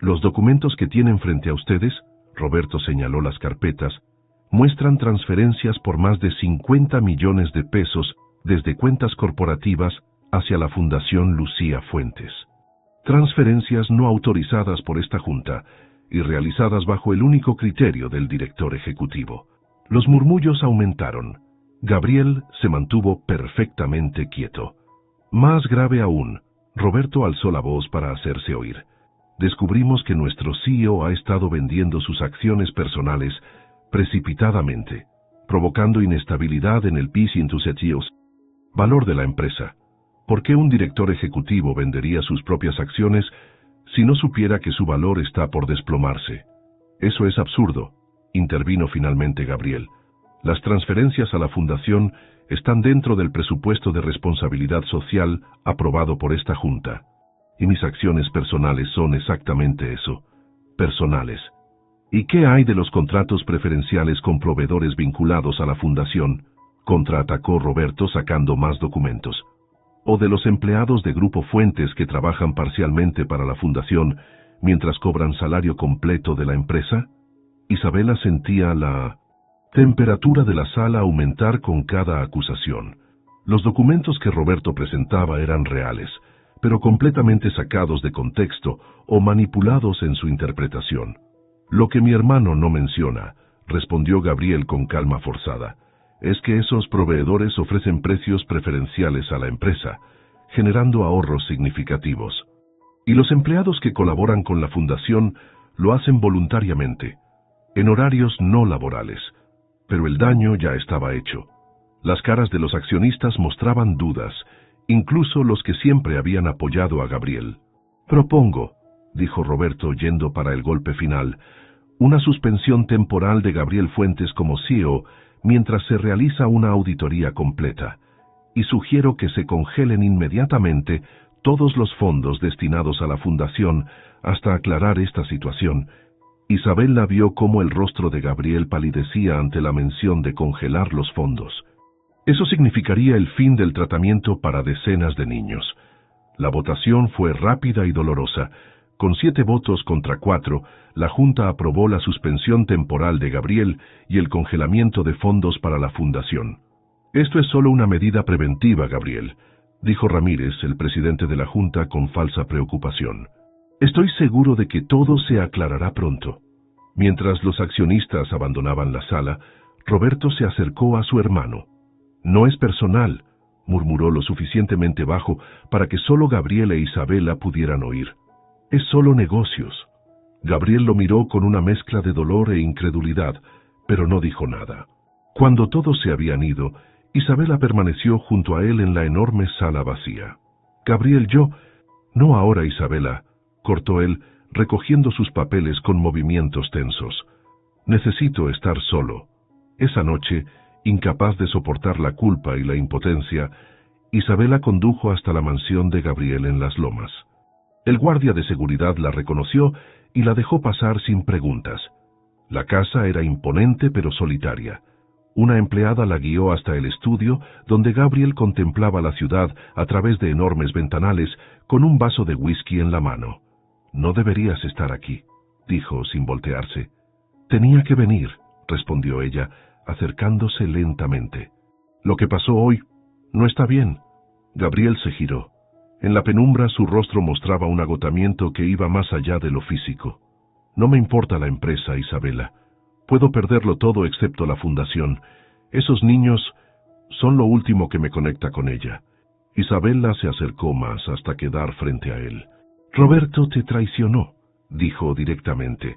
Los documentos que tienen frente a ustedes, Roberto señaló las carpetas, muestran transferencias por más de 50 millones de pesos desde cuentas corporativas hacia la Fundación Lucía Fuentes. Transferencias no autorizadas por esta junta y realizadas bajo el único criterio del director ejecutivo. Los murmullos aumentaron. Gabriel se mantuvo perfectamente quieto. Más grave aún, Roberto alzó la voz para hacerse oír. Descubrimos que nuestro CEO ha estado vendiendo sus acciones personales precipitadamente, provocando inestabilidad en el PIS y en tus sitios. Valor de la empresa. ¿Por qué un director ejecutivo vendería sus propias acciones si no supiera que su valor está por desplomarse? Eso es absurdo, intervino finalmente Gabriel. Las transferencias a la fundación están dentro del presupuesto de responsabilidad social aprobado por esta Junta. Y mis acciones personales son exactamente eso, personales. ¿Y qué hay de los contratos preferenciales con proveedores vinculados a la fundación?, contraatacó Roberto sacando más documentos. ¿O de los empleados de Grupo Fuentes que trabajan parcialmente para la fundación mientras cobran salario completo de la empresa? Isabela sentía la temperatura de la sala aumentar con cada acusación. Los documentos que Roberto presentaba eran reales, pero completamente sacados de contexto o manipulados en su interpretación. Lo que mi hermano no menciona, respondió Gabriel con calma forzada, es que esos proveedores ofrecen precios preferenciales a la empresa, generando ahorros significativos. Y los empleados que colaboran con la fundación lo hacen voluntariamente, en horarios no laborales. Pero el daño ya estaba hecho. Las caras de los accionistas mostraban dudas, incluso los que siempre habían apoyado a Gabriel. Propongo, dijo Roberto yendo para el golpe final, una suspensión temporal de Gabriel Fuentes como CEO mientras se realiza una auditoría completa, y sugiero que se congelen inmediatamente todos los fondos destinados a la fundación hasta aclarar esta situación. Isabela vio cómo el rostro de Gabriel palidecía ante la mención de congelar los fondos. Eso significaría el fin del tratamiento para decenas de niños. La votación fue rápida y dolorosa. Con 7 votos contra 4, la Junta aprobó la suspensión temporal de Gabriel y el congelamiento de fondos para la fundación. Esto es solo una medida preventiva, Gabriel, dijo Ramírez, el presidente de la Junta, con falsa preocupación. Estoy seguro de que todo se aclarará pronto. Mientras los accionistas abandonaban la sala, Roberto se acercó a su hermano. No es personal, murmuró lo suficientemente bajo para que solo Gabriel e Isabela pudieran oír. Es solo negocios. Gabriel lo miró con una mezcla de dolor e incredulidad, pero no dijo nada. Cuando todos se habían ido, Isabela permaneció junto a él en la enorme sala vacía. Gabriel, No ahora, Isabela, cortó él, recogiendo sus papeles con movimientos tensos. Necesito estar solo. Esa noche, incapaz de soportar la culpa y la impotencia, Isabela condujo hasta la mansión de Gabriel en Las Lomas. El guardia de seguridad la reconoció y la dejó pasar sin preguntas. La casa era imponente pero solitaria. Una empleada la guió hasta el estudio, donde Gabriel contemplaba la ciudad a través de enormes ventanales, con un vaso de whisky en la mano. No deberías estar aquí, dijo sin voltearse. Tenía que venir, respondió ella, acercándose lentamente. Lo que pasó hoy no está bien. Gabriel se giró. En la penumbra su rostro mostraba un agotamiento que iba más allá de lo físico. No me importa la empresa, Isabela. Puedo perderlo todo excepto la fundación. Esos niños son lo último que me conecta con ella. Isabela se acercó más hasta quedar frente a él. Roberto te traicionó, dijo directamente.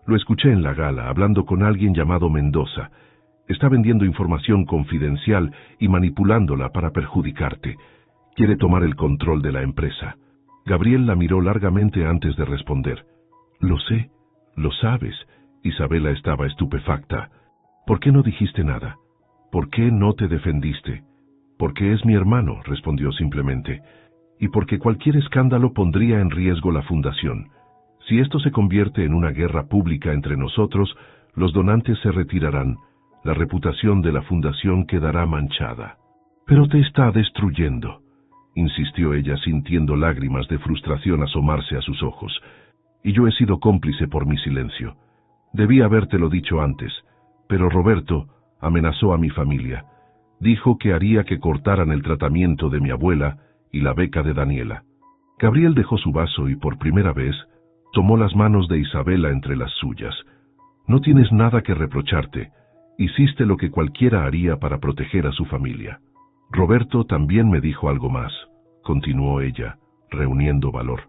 Lo escuché en la gala, hablando con alguien llamado Mendoza. Está vendiendo información confidencial y manipulándola para perjudicarte. Quiere tomar el control de la empresa. Gabriel la miró largamente antes de responder. Lo sé, lo sabes. Isabela estaba estupefacta. ¿Por qué no dijiste nada? ¿Por qué no te defendiste? Porque es mi hermano, respondió simplemente. Y porque cualquier escándalo pondría en riesgo la fundación. Si esto se convierte en una guerra pública entre nosotros, los donantes se retirarán. La reputación de la fundación quedará manchada. Pero te está destruyendo, insistió ella sintiendo lágrimas de frustración asomarse a sus ojos. Y yo he sido cómplice por mi silencio. Debí habértelo dicho antes, pero Roberto amenazó a mi familia. Dijo que haría que cortaran el tratamiento de mi abuela y la beca de Daniela. Gabriel dejó su vaso y por primera vez tomó las manos de Isabela entre las suyas. No tienes nada que reprocharte. Hiciste lo que cualquiera haría para proteger a su familia. Roberto también me dijo algo más, continuó ella, reuniendo valor.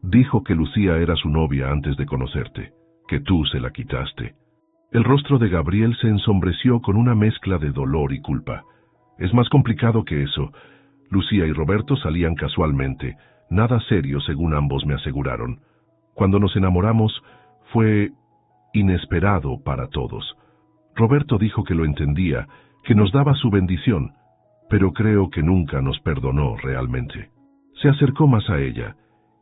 Dijo que Lucía era su novia antes de conocerte, que tú se la quitaste. El rostro de Gabriel se ensombreció con una mezcla de dolor y culpa. Es más complicado que eso. Lucía y Roberto salían casualmente, nada serio según ambos me aseguraron. Cuando nos enamoramos fue inesperado para todos. Roberto dijo que lo entendía, que nos daba su bendición, pero creo que nunca nos perdonó realmente. Se acercó más a ella,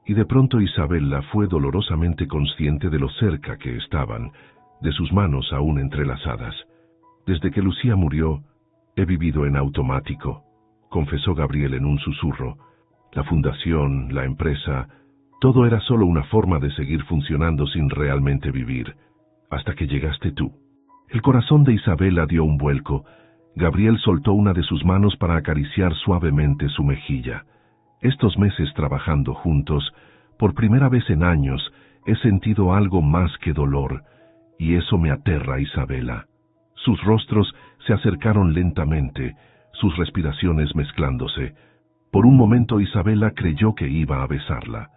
y de pronto Isabela fue dolorosamente consciente de lo cerca que estaban, de sus manos aún entrelazadas. Desde que Lucía murió, he vivido en automático, confesó Gabriel en un susurro. La fundación, la empresa, todo era solo una forma de seguir funcionando sin realmente vivir, hasta que llegaste tú. El corazón de Isabela dio un vuelco. Gabriel soltó una de sus manos para acariciar suavemente su mejilla. Estos meses trabajando juntos, por primera vez en años, he sentido algo más que dolor, y eso me aterra a Isabela. Sus rostros se acercaron lentamente, sus respiraciones mezclándose. Por un momento Isabela creyó que iba a besarla.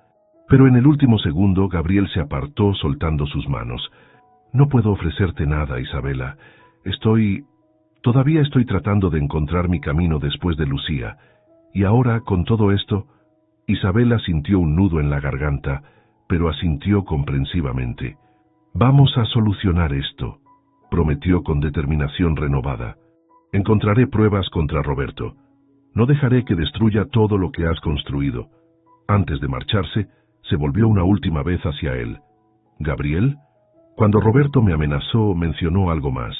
Pero en el último segundo Gabriel se apartó soltando sus manos. No puedo ofrecerte nada, Isabela. Todavía estoy tratando de encontrar mi camino después de Lucía. Y ahora, con todo esto, Isabela sintió un nudo en la garganta, pero asintió comprensivamente. Vamos a solucionar esto, prometió con determinación renovada. Encontraré pruebas contra Roberto. No dejaré que destruya todo lo que has construido. Antes de marcharse, se volvió una última vez hacia él. ¿Gabriel? Cuando Roberto me amenazó, mencionó algo más.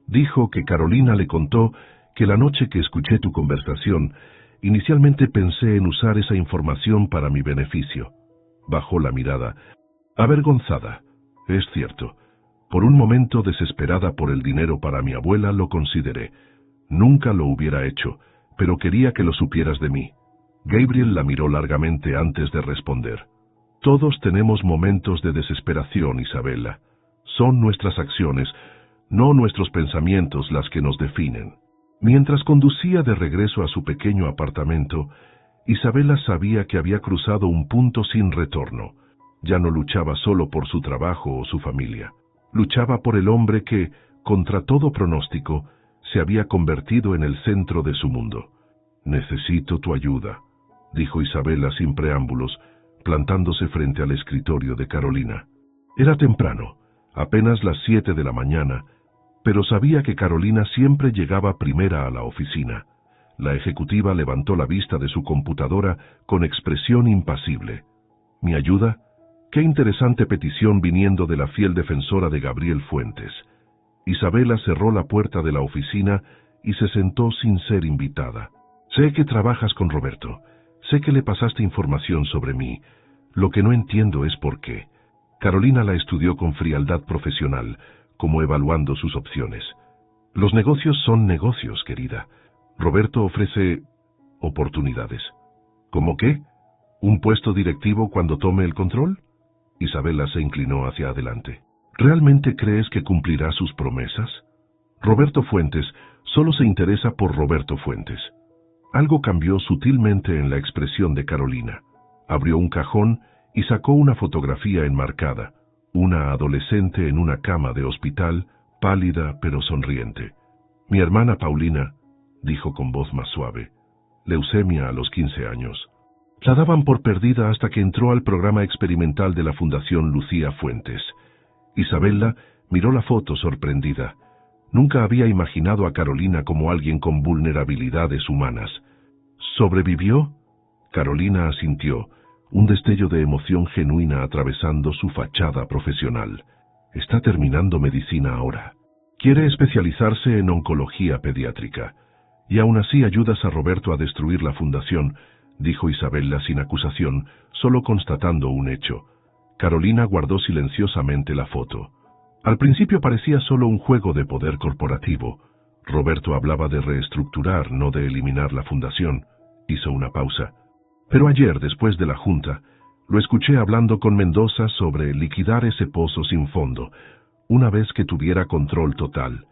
Dijo que Carolina le contó que la noche que escuché tu conversación, inicialmente pensé en usar esa información para mi beneficio. Bajó la mirada, avergonzada. Es cierto. Por un momento, desesperada por el dinero para mi abuela, lo consideré. Nunca lo hubiera hecho, pero quería que lo supieras de mí. Gabriel la miró largamente antes de responder. Todos tenemos momentos de desesperación, Isabela. Son nuestras acciones, no nuestros pensamientos las que nos definen. Mientras conducía de regreso a su pequeño apartamento, Isabela sabía que había cruzado un punto sin retorno. Ya no luchaba solo por su trabajo o su familia. Luchaba por el hombre que, contra todo pronóstico, se había convertido en el centro de su mundo. Necesito tu ayuda, dijo Isabela sin preámbulos, plantándose frente al escritorio de Carolina. Era temprano, apenas las 7 de la mañana, pero sabía que Carolina siempre llegaba primera a la oficina. La ejecutiva levantó la vista de su computadora con expresión impasible. ¿Mi ayuda? Qué interesante petición viniendo de la fiel defensora de Gabriel Fuentes. Isabela cerró la puerta de la oficina y se sentó sin ser invitada. Sé que trabajas con Roberto. Sé que le pasaste información sobre mí. Lo que no entiendo es por qué. Carolina la estudió con frialdad profesional, como evaluando sus opciones. Los negocios son negocios, querida. Roberto ofrece oportunidades. ¿Cómo qué? ¿Un puesto directivo cuando tome el control? Isabela se inclinó hacia adelante. ¿Realmente crees que cumplirá sus promesas? Roberto Fuentes solo se interesa por Roberto Fuentes. Algo cambió sutilmente en la expresión de Carolina. Abrió un cajón y sacó una fotografía enmarcada, una adolescente en una cama de hospital, pálida pero sonriente. Mi hermana Paulina, dijo con voz más suave, leucemia a los 15 años. La daban por perdida hasta que entró al programa experimental de la Fundación Lucía Fuentes. Isabela miró la foto sorprendida. Nunca había imaginado a Carolina como alguien con vulnerabilidades humanas. ¿Sobrevivió? Carolina asintió, un destello de emoción genuina atravesando su fachada profesional. Está terminando medicina ahora. Quiere especializarse en oncología pediátrica. Y aún así ayudas a Roberto a destruir la fundación, dijo Isabela sin acusación, solo constatando un hecho. Carolina guardó silenciosamente la foto. Al principio parecía solo un juego de poder corporativo. Roberto hablaba de reestructurar, no de eliminar la fundación. Hizo una pausa. Pero ayer, después de la junta, lo escuché hablando con Mendoza sobre liquidar ese pozo sin fondo, una vez que tuviera control total.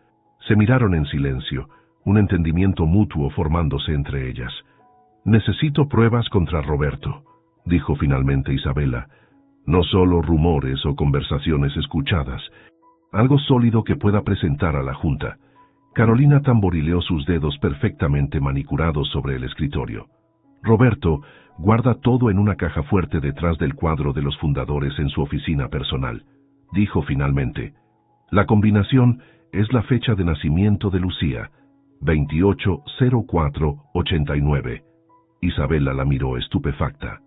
Se miraron en silencio, un entendimiento mutuo formándose entre ellas. Necesito pruebas contra Roberto, dijo finalmente Isabela. No solo rumores o conversaciones escuchadas. Algo sólido que pueda presentar a la junta. Carolina tamborileó sus dedos perfectamente manicurados sobre el escritorio. Roberto guarda todo en una caja fuerte detrás del cuadro de los fundadores en su oficina personal. Dijo finalmente. La combinación es la fecha de nacimiento de Lucía, 28/04/89. Isabela la miró estupefacta.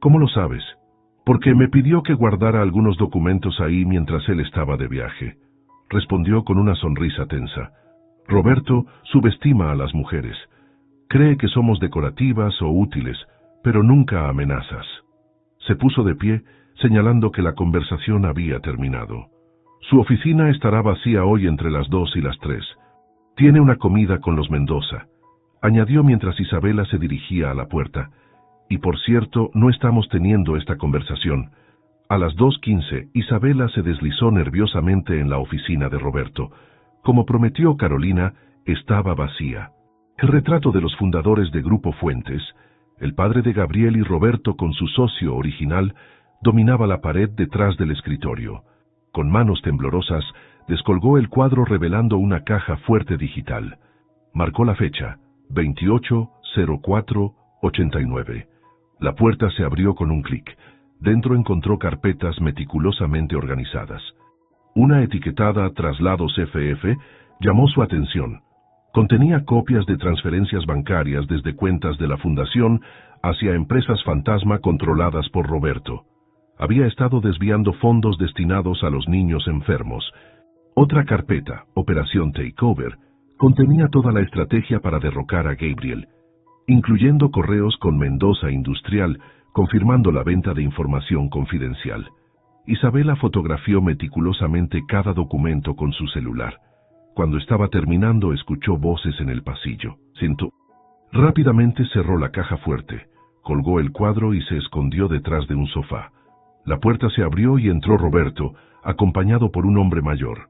¿Cómo lo sabes? Porque me pidió que guardara algunos documentos ahí mientras él estaba de viaje. Respondió con una sonrisa tensa. Roberto subestima a las mujeres. Cree que somos decorativas o útiles, pero nunca amenazas. Se puso de pie, señalando que la conversación había terminado. Su oficina estará vacía hoy entre las 2 y las 3. Tiene una comida con los Mendoza, añadió mientras Isabela se dirigía a la puerta. Y por cierto, no estamos teniendo esta conversación. A las 2:15, Isabela se deslizó nerviosamente en la oficina de Roberto. Como prometió Carolina, estaba vacía. El retrato de los fundadores de Grupo Fuentes, el padre de Gabriel y Roberto con su socio original, dominaba la pared detrás del escritorio. Con manos temblorosas, descolgó el cuadro revelando una caja fuerte digital. Marcó la fecha, 28/04/89. La puerta se abrió con un clic. Dentro encontró carpetas meticulosamente organizadas. Una etiquetada Traslados FF llamó su atención. Contenía copias de transferencias bancarias desde cuentas de la fundación hacia empresas fantasma controladas por Roberto. Había estado desviando fondos destinados a los niños enfermos. Otra carpeta, Operación Takeover, contenía toda la estrategia para derrocar a Gabriel, incluyendo correos con Mendoza Industrial, confirmando la venta de información confidencial. Isabela fotografió meticulosamente cada documento con su celular. Cuando estaba terminando, escuchó voces en el pasillo. Sentó. Rápidamente cerró la caja fuerte, colgó el cuadro y se escondió detrás de un sofá. La puerta se abrió y entró Roberto, acompañado por un hombre mayor.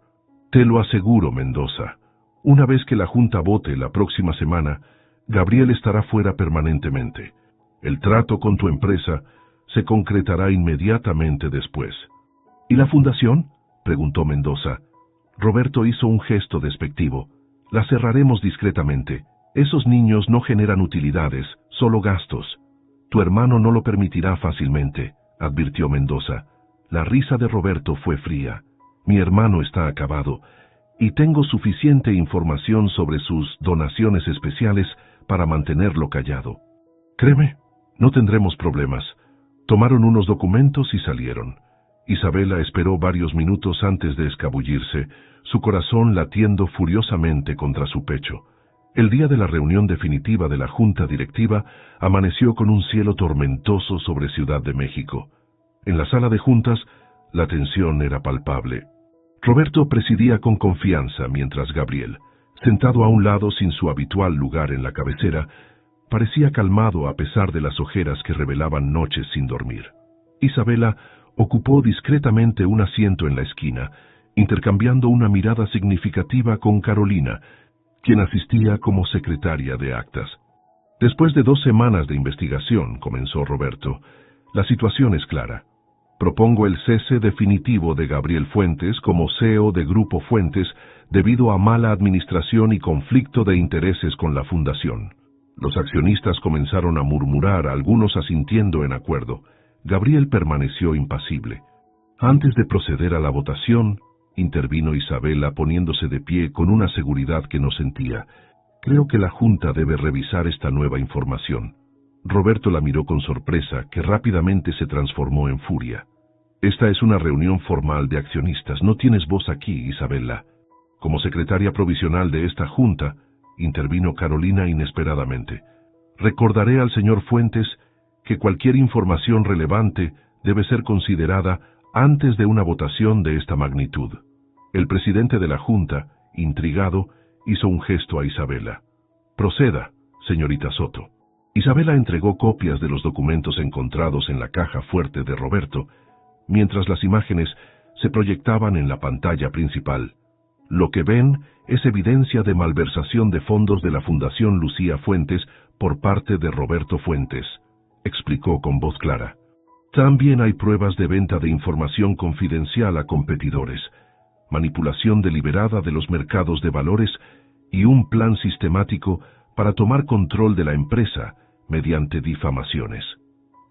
Te lo aseguro, Mendoza. Una vez que la Junta vote la próxima semana, Gabriel estará fuera permanentemente. El trato con tu empresa se concretará inmediatamente después. ¿Y la fundación?, preguntó Mendoza. Roberto hizo un gesto despectivo. La cerraremos discretamente. Esos niños no generan utilidades, solo gastos. Tu hermano no lo permitirá fácilmente, advirtió Mendoza. La risa de Roberto fue fría. Mi hermano está acabado, y tengo suficiente información sobre sus donaciones especiales para mantenerlo callado. Créeme, no tendremos problemas. Tomaron unos documentos y salieron. Isabela esperó varios minutos antes de escabullirse, su corazón latiendo furiosamente contra su pecho. El día de la reunión definitiva de la Junta Directiva amaneció con un cielo tormentoso sobre Ciudad de México. En la sala de juntas, la tensión era palpable. Roberto presidía con confianza mientras Gabriel, sentado a un lado sin su habitual lugar en la cabecera, parecía calmado a pesar de las ojeras que revelaban noches sin dormir. Isabela ocupó discretamente un asiento en la esquina, intercambiando una mirada significativa con Carolina, quien asistía como secretaria de actas. Después de 2 semanas de investigación, comenzó Roberto, la situación es clara. Propongo el cese definitivo de Gabriel Fuentes como CEO de Grupo Fuentes debido a mala administración y conflicto de intereses con la fundación. Los accionistas comenzaron a murmurar, algunos asintiendo en acuerdo. Gabriel permaneció impasible. Antes de proceder a la votación, intervino Isabela poniéndose de pie con una seguridad que no sentía. Creo que la Junta debe revisar esta nueva información. Roberto la miró con sorpresa, que rápidamente se transformó en furia. Esta es una reunión formal de accionistas. No tienes voz aquí, Isabela. Como secretaria provisional de esta Junta, intervino Carolina inesperadamente. Recordaré al señor Fuentes que cualquier información relevante debe ser considerada antes de una votación de esta magnitud. El presidente de la Junta, intrigado, hizo un gesto a Isabela. Proceda, señorita Soto. Isabela entregó copias de los documentos encontrados en la caja fuerte de Roberto, mientras las imágenes se proyectaban en la pantalla principal. Lo que ven es evidencia de malversación de fondos de la Fundación Lucía Fuentes por parte de Roberto Fuentes, explicó con voz clara. También hay pruebas de venta de información confidencial a competidores, manipulación deliberada de los mercados de valores y un plan sistemático para tomar control de la empresa mediante difamaciones.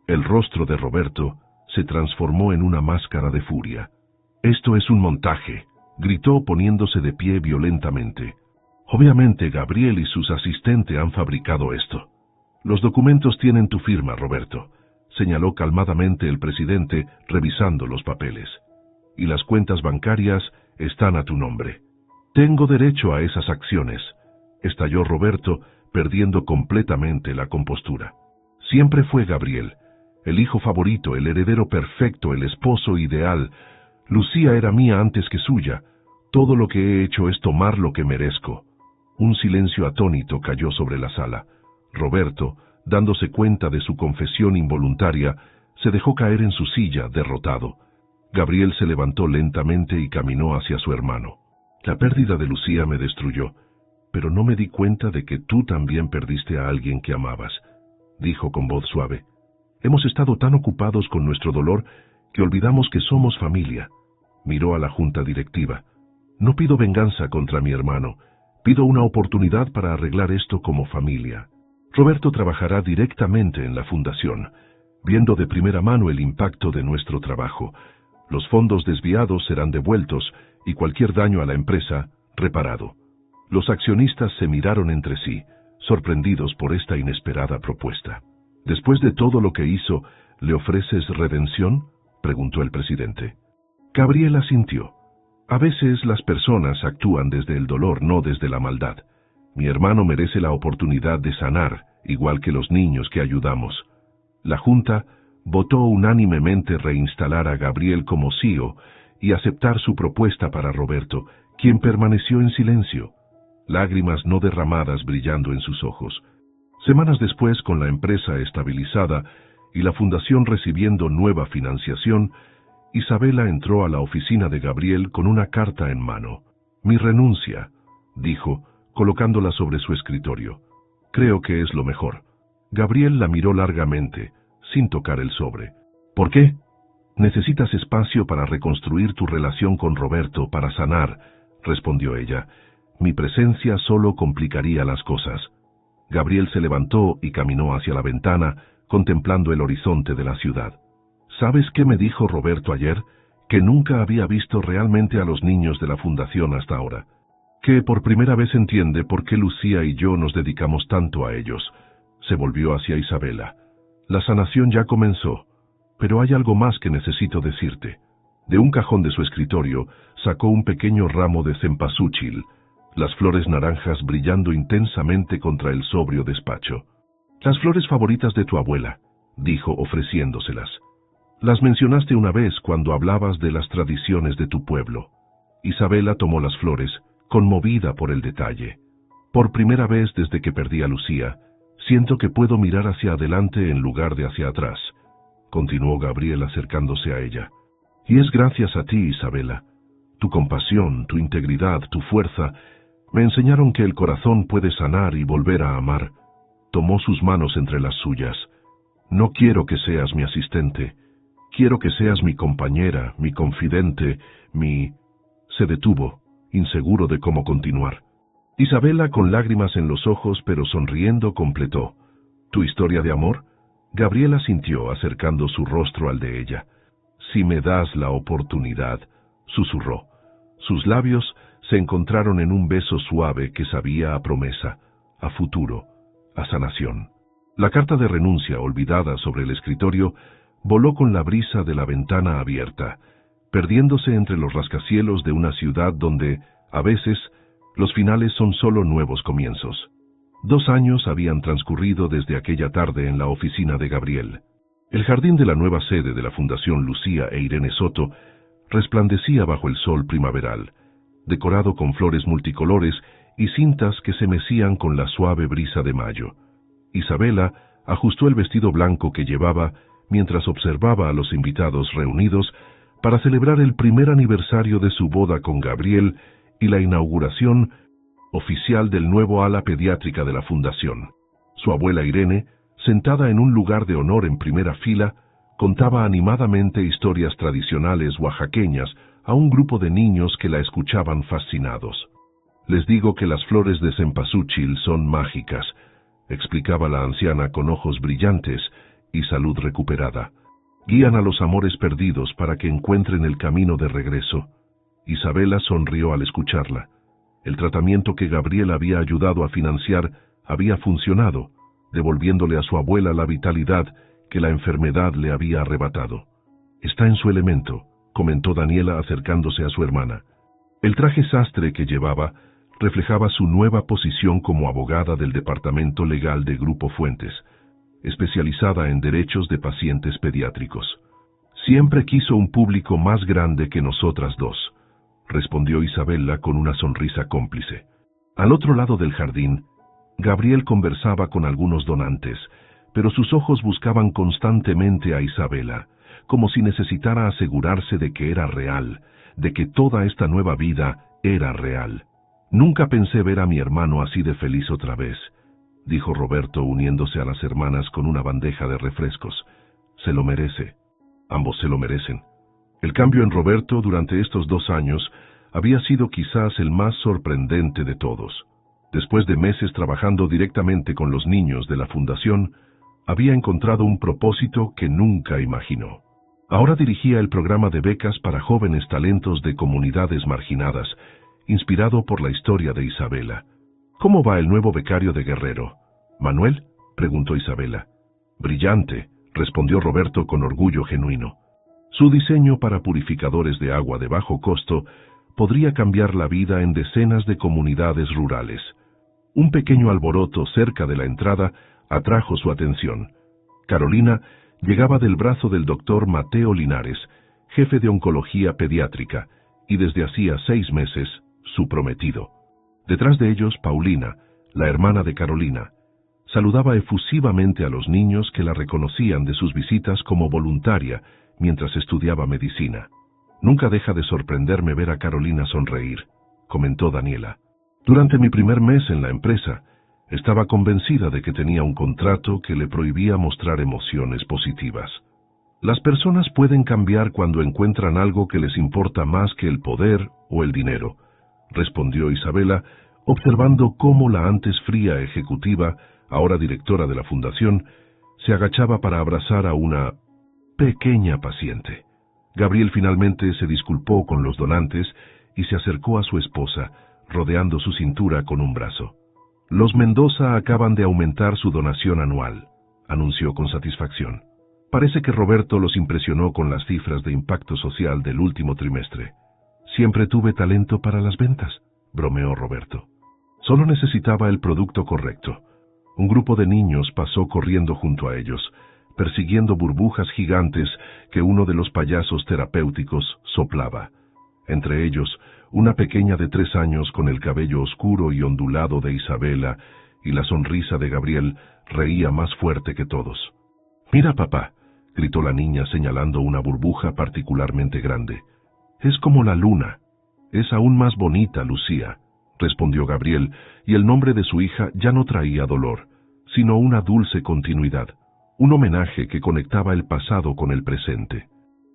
El rostro de Roberto se transformó en una máscara de furia. «Esto es un montaje», gritó poniéndose de pie violentamente. «Obviamente Gabriel y sus asistentes han fabricado esto. Los documentos tienen tu firma, Roberto», señaló calmadamente el presidente revisando los papeles. «Y las cuentas bancarias están a tu nombre». «Tengo derecho a esas acciones», estalló Roberto, perdiendo completamente la compostura. Siempre fue Gabriel, el hijo favorito, el heredero perfecto, el esposo ideal. Lucía era mía antes que suya. Todo lo que he hecho es tomar lo que merezco. Un silencio atónito cayó sobre la sala. Roberto, dándose cuenta de su confesión involuntaria, se dejó caer en su silla, derrotado. Gabriel se levantó lentamente y caminó hacia su hermano. «La pérdida de Lucía me destruyó, pero no me di cuenta de que tú también perdiste a alguien que amabas», dijo con voz suave. «Hemos estado tan ocupados con nuestro dolor que olvidamos que somos familia». Miró a la junta directiva. «No pido venganza contra mi hermano, pido una oportunidad para arreglar esto como familia. Roberto trabajará directamente en la fundación, viendo de primera mano el impacto de nuestro trabajo. Los fondos desviados serán devueltos y cualquier daño a la empresa reparado». Los accionistas se miraron entre sí, sorprendidos por esta inesperada propuesta. «Después de todo lo que hizo, ¿le ofreces redención?», preguntó el presidente. Gabriel asintió. «A veces las personas actúan desde el dolor, no desde la maldad. Mi hermano merece la oportunidad de sanar, igual que los niños que ayudamos». La Junta votó unánimemente reinstalar a Gabriel como CEO y aceptar su propuesta para Roberto, quien permaneció en silencio, lágrimas no derramadas brillando en sus ojos. Semanas después, con la empresa estabilizada y la fundación recibiendo nueva financiación, Isabela entró a la oficina de Gabriel con una carta en mano. «Mi renuncia», dijo, colocándola sobre su escritorio. «Creo que es lo mejor». Gabriel la miró largamente, sin tocar el sobre. «¿Por qué?» «Necesitas espacio para reconstruir tu relación con Roberto, para sanar», respondió ella. «Mi presencia solo complicaría las cosas». Gabriel se levantó y caminó hacia la ventana, contemplando el horizonte de la ciudad. «¿Sabes qué me dijo Roberto ayer? Que nunca había visto realmente a los niños de la fundación hasta ahora. Que por primera vez entiende por qué Lucía y yo nos dedicamos tanto a ellos». Se volvió hacia Isabela. «La sanación ya comenzó, pero hay algo más que necesito decirte». De un cajón de su escritorio sacó un pequeño ramo de cempasúchil, las flores naranjas brillando intensamente contra el sobrio despacho. «Las flores favoritas de tu abuela», dijo ofreciéndoselas. «Las mencionaste una vez cuando hablabas de las tradiciones de tu pueblo». Isabela tomó las flores, conmovida por el detalle. «Por primera vez desde que perdí a Lucía, siento que puedo mirar hacia adelante en lugar de hacia atrás», continuó Gabriel acercándose a ella. «Y es gracias a ti, Isabela. Tu compasión, tu integridad, tu fuerza, me enseñaron que el corazón puede sanar y volver a amar». Tomó sus manos entre las suyas. «No quiero que seas mi asistente. Quiero que seas mi compañera, mi confidente, mi...». Se detuvo, inseguro de cómo continuar. Isabela, con lágrimas en los ojos pero sonriendo, completó. «¿Tu historia de amor?». Gabriel asintió, acercando su rostro al de ella. «Si me das la oportunidad», susurró. Sus labios se encontraron en un beso suave que sabía a promesa, a futuro, a sanación. La carta de renuncia, olvidada sobre el escritorio, voló con la brisa de la ventana abierta, perdiéndose entre los rascacielos de una ciudad donde, a veces, los finales son solo nuevos comienzos. 2 años habían transcurrido desde aquella tarde en la oficina de Gabriel. El jardín de la nueva sede de la Fundación Lucía e Irene Soto resplandecía bajo el sol primaveral, decorado con flores multicolores y cintas que se mecían con la suave brisa de mayo. Isabela ajustó el vestido blanco que llevaba mientras observaba a los invitados reunidos para celebrar el primer aniversario de su boda con Gabriel y la inauguración oficial del nuevo ala pediátrica de la fundación. Su abuela Irene, sentada en un lugar de honor en primera fila, contaba animadamente historias tradicionales oaxaqueñas a un grupo de niños que la escuchaban fascinados. Les digo que las flores de cempasúchil son mágicas, explicaba la anciana con ojos brillantes y salud recuperada. Guían a los amores perdidos para que encuentren el camino de regreso. Isabela sonrió al escucharla. El tratamiento que Gabriel había ayudado a financiar había funcionado, devolviéndole a su abuela la vitalidad que la enfermedad le había arrebatado. Está en su elemento, comentó Daniela acercándose a su hermana. El traje sastre que llevaba reflejaba su nueva posición como abogada del Departamento Legal de Grupo Fuentes, especializada en derechos de pacientes pediátricos. Siempre quiso un público más grande que nosotras dos, respondió Isabela con una sonrisa cómplice. Al otro lado del jardín, Gabriel conversaba con algunos donantes, pero sus ojos buscaban constantemente a Isabela, como si necesitara asegurarse de que era real, de que toda esta nueva vida era real. Nunca pensé ver a mi hermano así de feliz otra vez, dijo Roberto uniéndose a las hermanas con una bandeja de refrescos. Se lo merece. Ambos se lo merecen. El cambio en Roberto durante estos 2 años había sido quizás el más sorprendente de todos. Después de meses trabajando directamente con los niños de la fundación, había encontrado un propósito que nunca imaginó. Ahora dirigía el programa de becas para jóvenes talentos de comunidades marginadas, inspirado por la historia de Isabela. ¿Cómo va el nuevo becario de Guerrero? ¿Manuel?, preguntó Isabela. Brillante, respondió Roberto con orgullo genuino. Su diseño para purificadores de agua de bajo costo podría cambiar la vida en decenas de comunidades rurales. Un pequeño alboroto cerca de la entrada atrajo su atención. Carolina llegaba del brazo del doctor Mateo Linares, jefe de oncología pediátrica, y desde hacía 6 meses, su prometido. Detrás de ellos, Paulina, la hermana de Carolina, saludaba efusivamente a los niños que la reconocían de sus visitas como voluntaria mientras estudiaba medicina. Nunca deja de sorprenderme ver a Carolina sonreír, comentó Daniela. Durante mi primer mes en la empresa, estaba convencida de que tenía un contrato que le prohibía mostrar emociones positivas. Las personas pueden cambiar cuando encuentran algo que les importa más que el poder o el dinero, respondió Isabela, observando cómo la antes fría ejecutiva, ahora directora de la fundación, se agachaba para abrazar a una pequeña paciente. Gabriel finalmente se disculpó con los donantes y se acercó a su esposa, rodeando su cintura con un brazo. Los Mendoza acaban de aumentar su donación anual, anunció con satisfacción. Parece que Roberto los impresionó con las cifras de impacto social del último trimestre. Siempre tuve talento para las ventas, bromeó Roberto. Solo necesitaba el producto correcto. Un grupo de niños pasó corriendo junto a ellos, persiguiendo burbujas gigantes que uno de los payasos terapéuticos soplaba. Entre ellos, una pequeña de 3 años con el cabello oscuro y ondulado de Isabela y la sonrisa de Gabriel reía más fuerte que todos. «Mira, papá», gritó la niña señalando una burbuja particularmente grande. «Es como la luna. Es aún más bonita, Lucía», respondió Gabriel, y el nombre de su hija ya no traía dolor, sino una dulce continuidad, un homenaje que conectaba el pasado con el presente.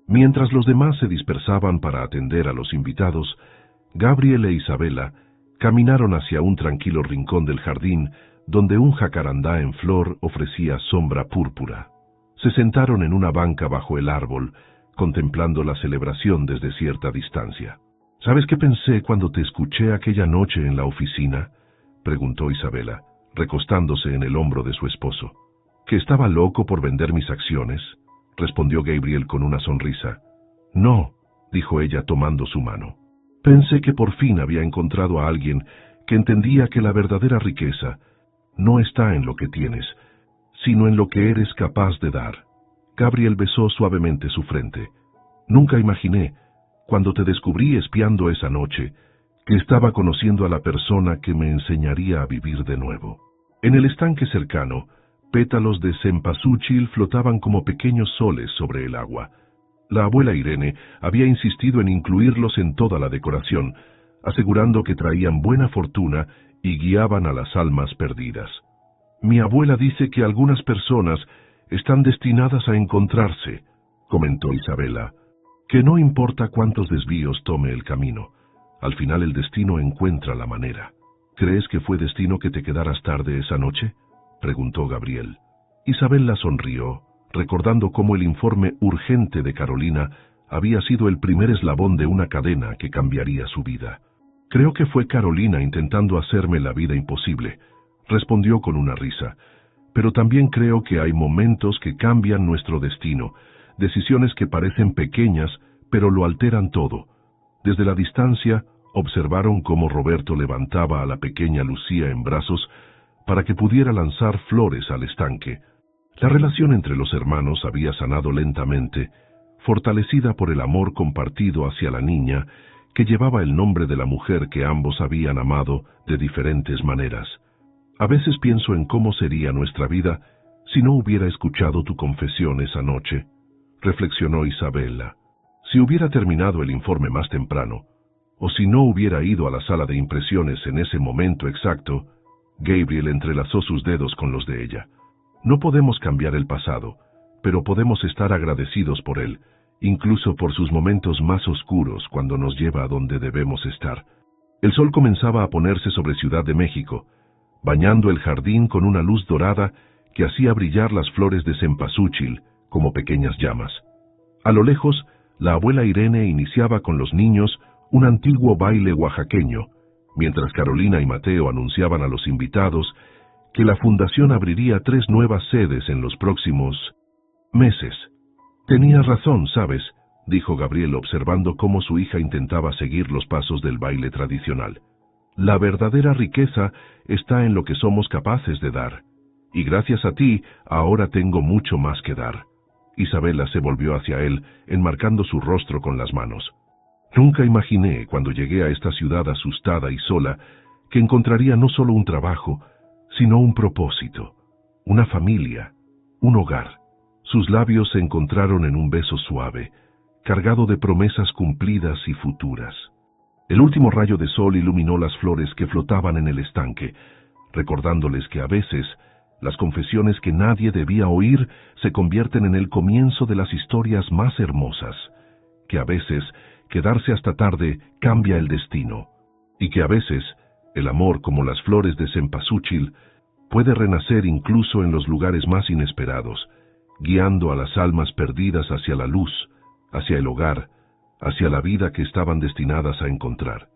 Mientras los demás se dispersaban para atender a los invitados, Gabriel e Isabela caminaron hacia un tranquilo rincón del jardín donde un jacarandá en flor ofrecía sombra púrpura. Se sentaron en una banca bajo el árbol, contemplando la celebración desde cierta distancia. «¿Sabes qué pensé cuando te escuché aquella noche en la oficina?», preguntó Isabela, recostándose en el hombro de su esposo. «¿Que estaba loco por vender mis acciones?», respondió Gabriel con una sonrisa. «No», dijo ella tomando su mano. «Pensé que por fin había encontrado a alguien que entendía que la verdadera riqueza no está en lo que tienes, sino en lo que eres capaz de dar». Gabriel besó suavemente su frente. «Nunca imaginé, cuando te descubrí espiando esa noche, que estaba conociendo a la persona que me enseñaría a vivir de nuevo». En el estanque cercano, pétalos de cempasúchil flotaban como pequeños soles sobre el agua. La abuela Irene había insistido en incluirlos en toda la decoración, asegurando que traían buena fortuna y guiaban a las almas perdidas. «Mi abuela dice que algunas personas están destinadas a encontrarse», comentó Isabela, «que no importa cuántos desvíos tome el camino, Al final el destino encuentra la manera. ¿Crees que fue destino que te quedaras tarde esa noche?, preguntó Gabriel. Isabel la sonrió, recordando cómo el informe urgente de Carolina había sido el primer eslabón de una cadena que cambiaría su vida. Creo que fue Carolina intentando hacerme la vida imposible, respondió con una risa. Pero también creo que hay momentos que cambian nuestro destino, decisiones que parecen pequeñas, pero lo alteran todo. Desde la distancia, observaron cómo Roberto levantaba a la pequeña Lucía en brazos para que pudiera lanzar flores al estanque. La relación entre los hermanos había sanado lentamente, fortalecida por el amor compartido hacia la niña, que llevaba el nombre de la mujer que ambos habían amado de diferentes maneras. A veces pienso en cómo sería nuestra vida si no hubiera escuchado tu confesión esa noche, reflexionó Isabela. Si hubiera terminado el informe más temprano, o si no hubiera ido a la sala de impresiones en ese momento exacto. Gabriel entrelazó sus dedos con los de ella. No podemos cambiar el pasado, pero podemos estar agradecidos por él, incluso por sus momentos más oscuros cuando nos lleva a donde debemos estar. El sol comenzaba a ponerse sobre Ciudad de México, bañando el jardín con una luz dorada que hacía brillar las flores de cempasúchil como pequeñas llamas. A lo lejos, la abuela Irene iniciaba con los niños un antiguo baile oaxaqueño, mientras Carolina y Mateo anunciaban a los invitados que la fundación abriría 3 nuevas sedes en los próximos meses. Tenías razón, ¿sabes?, dijo Gabriel observando cómo su hija intentaba seguir los pasos del baile tradicional. La verdadera riqueza está en lo que somos capaces de dar, y gracias a ti ahora tengo mucho más que dar. Isabela se volvió hacia él, enmarcando su rostro con las manos. Nunca imaginé, cuando llegué a esta ciudad asustada y sola, que encontraría no solo un trabajo, sino un propósito, una familia, un hogar. Sus labios se encontraron en un beso suave, cargado de promesas cumplidas y futuras. El último rayo de sol iluminó las flores que flotaban en el estanque, recordándoles que a veces las confesiones que nadie debía oír se convierten en el comienzo de las historias más hermosas, que a veces quedarse hasta tarde cambia el destino, y que a veces el amor, como las flores de cempasúchil, puede renacer incluso en los lugares más inesperados, guiando a las almas perdidas hacia la luz, hacia el hogar, hacia la vida que estaban destinadas a encontrar.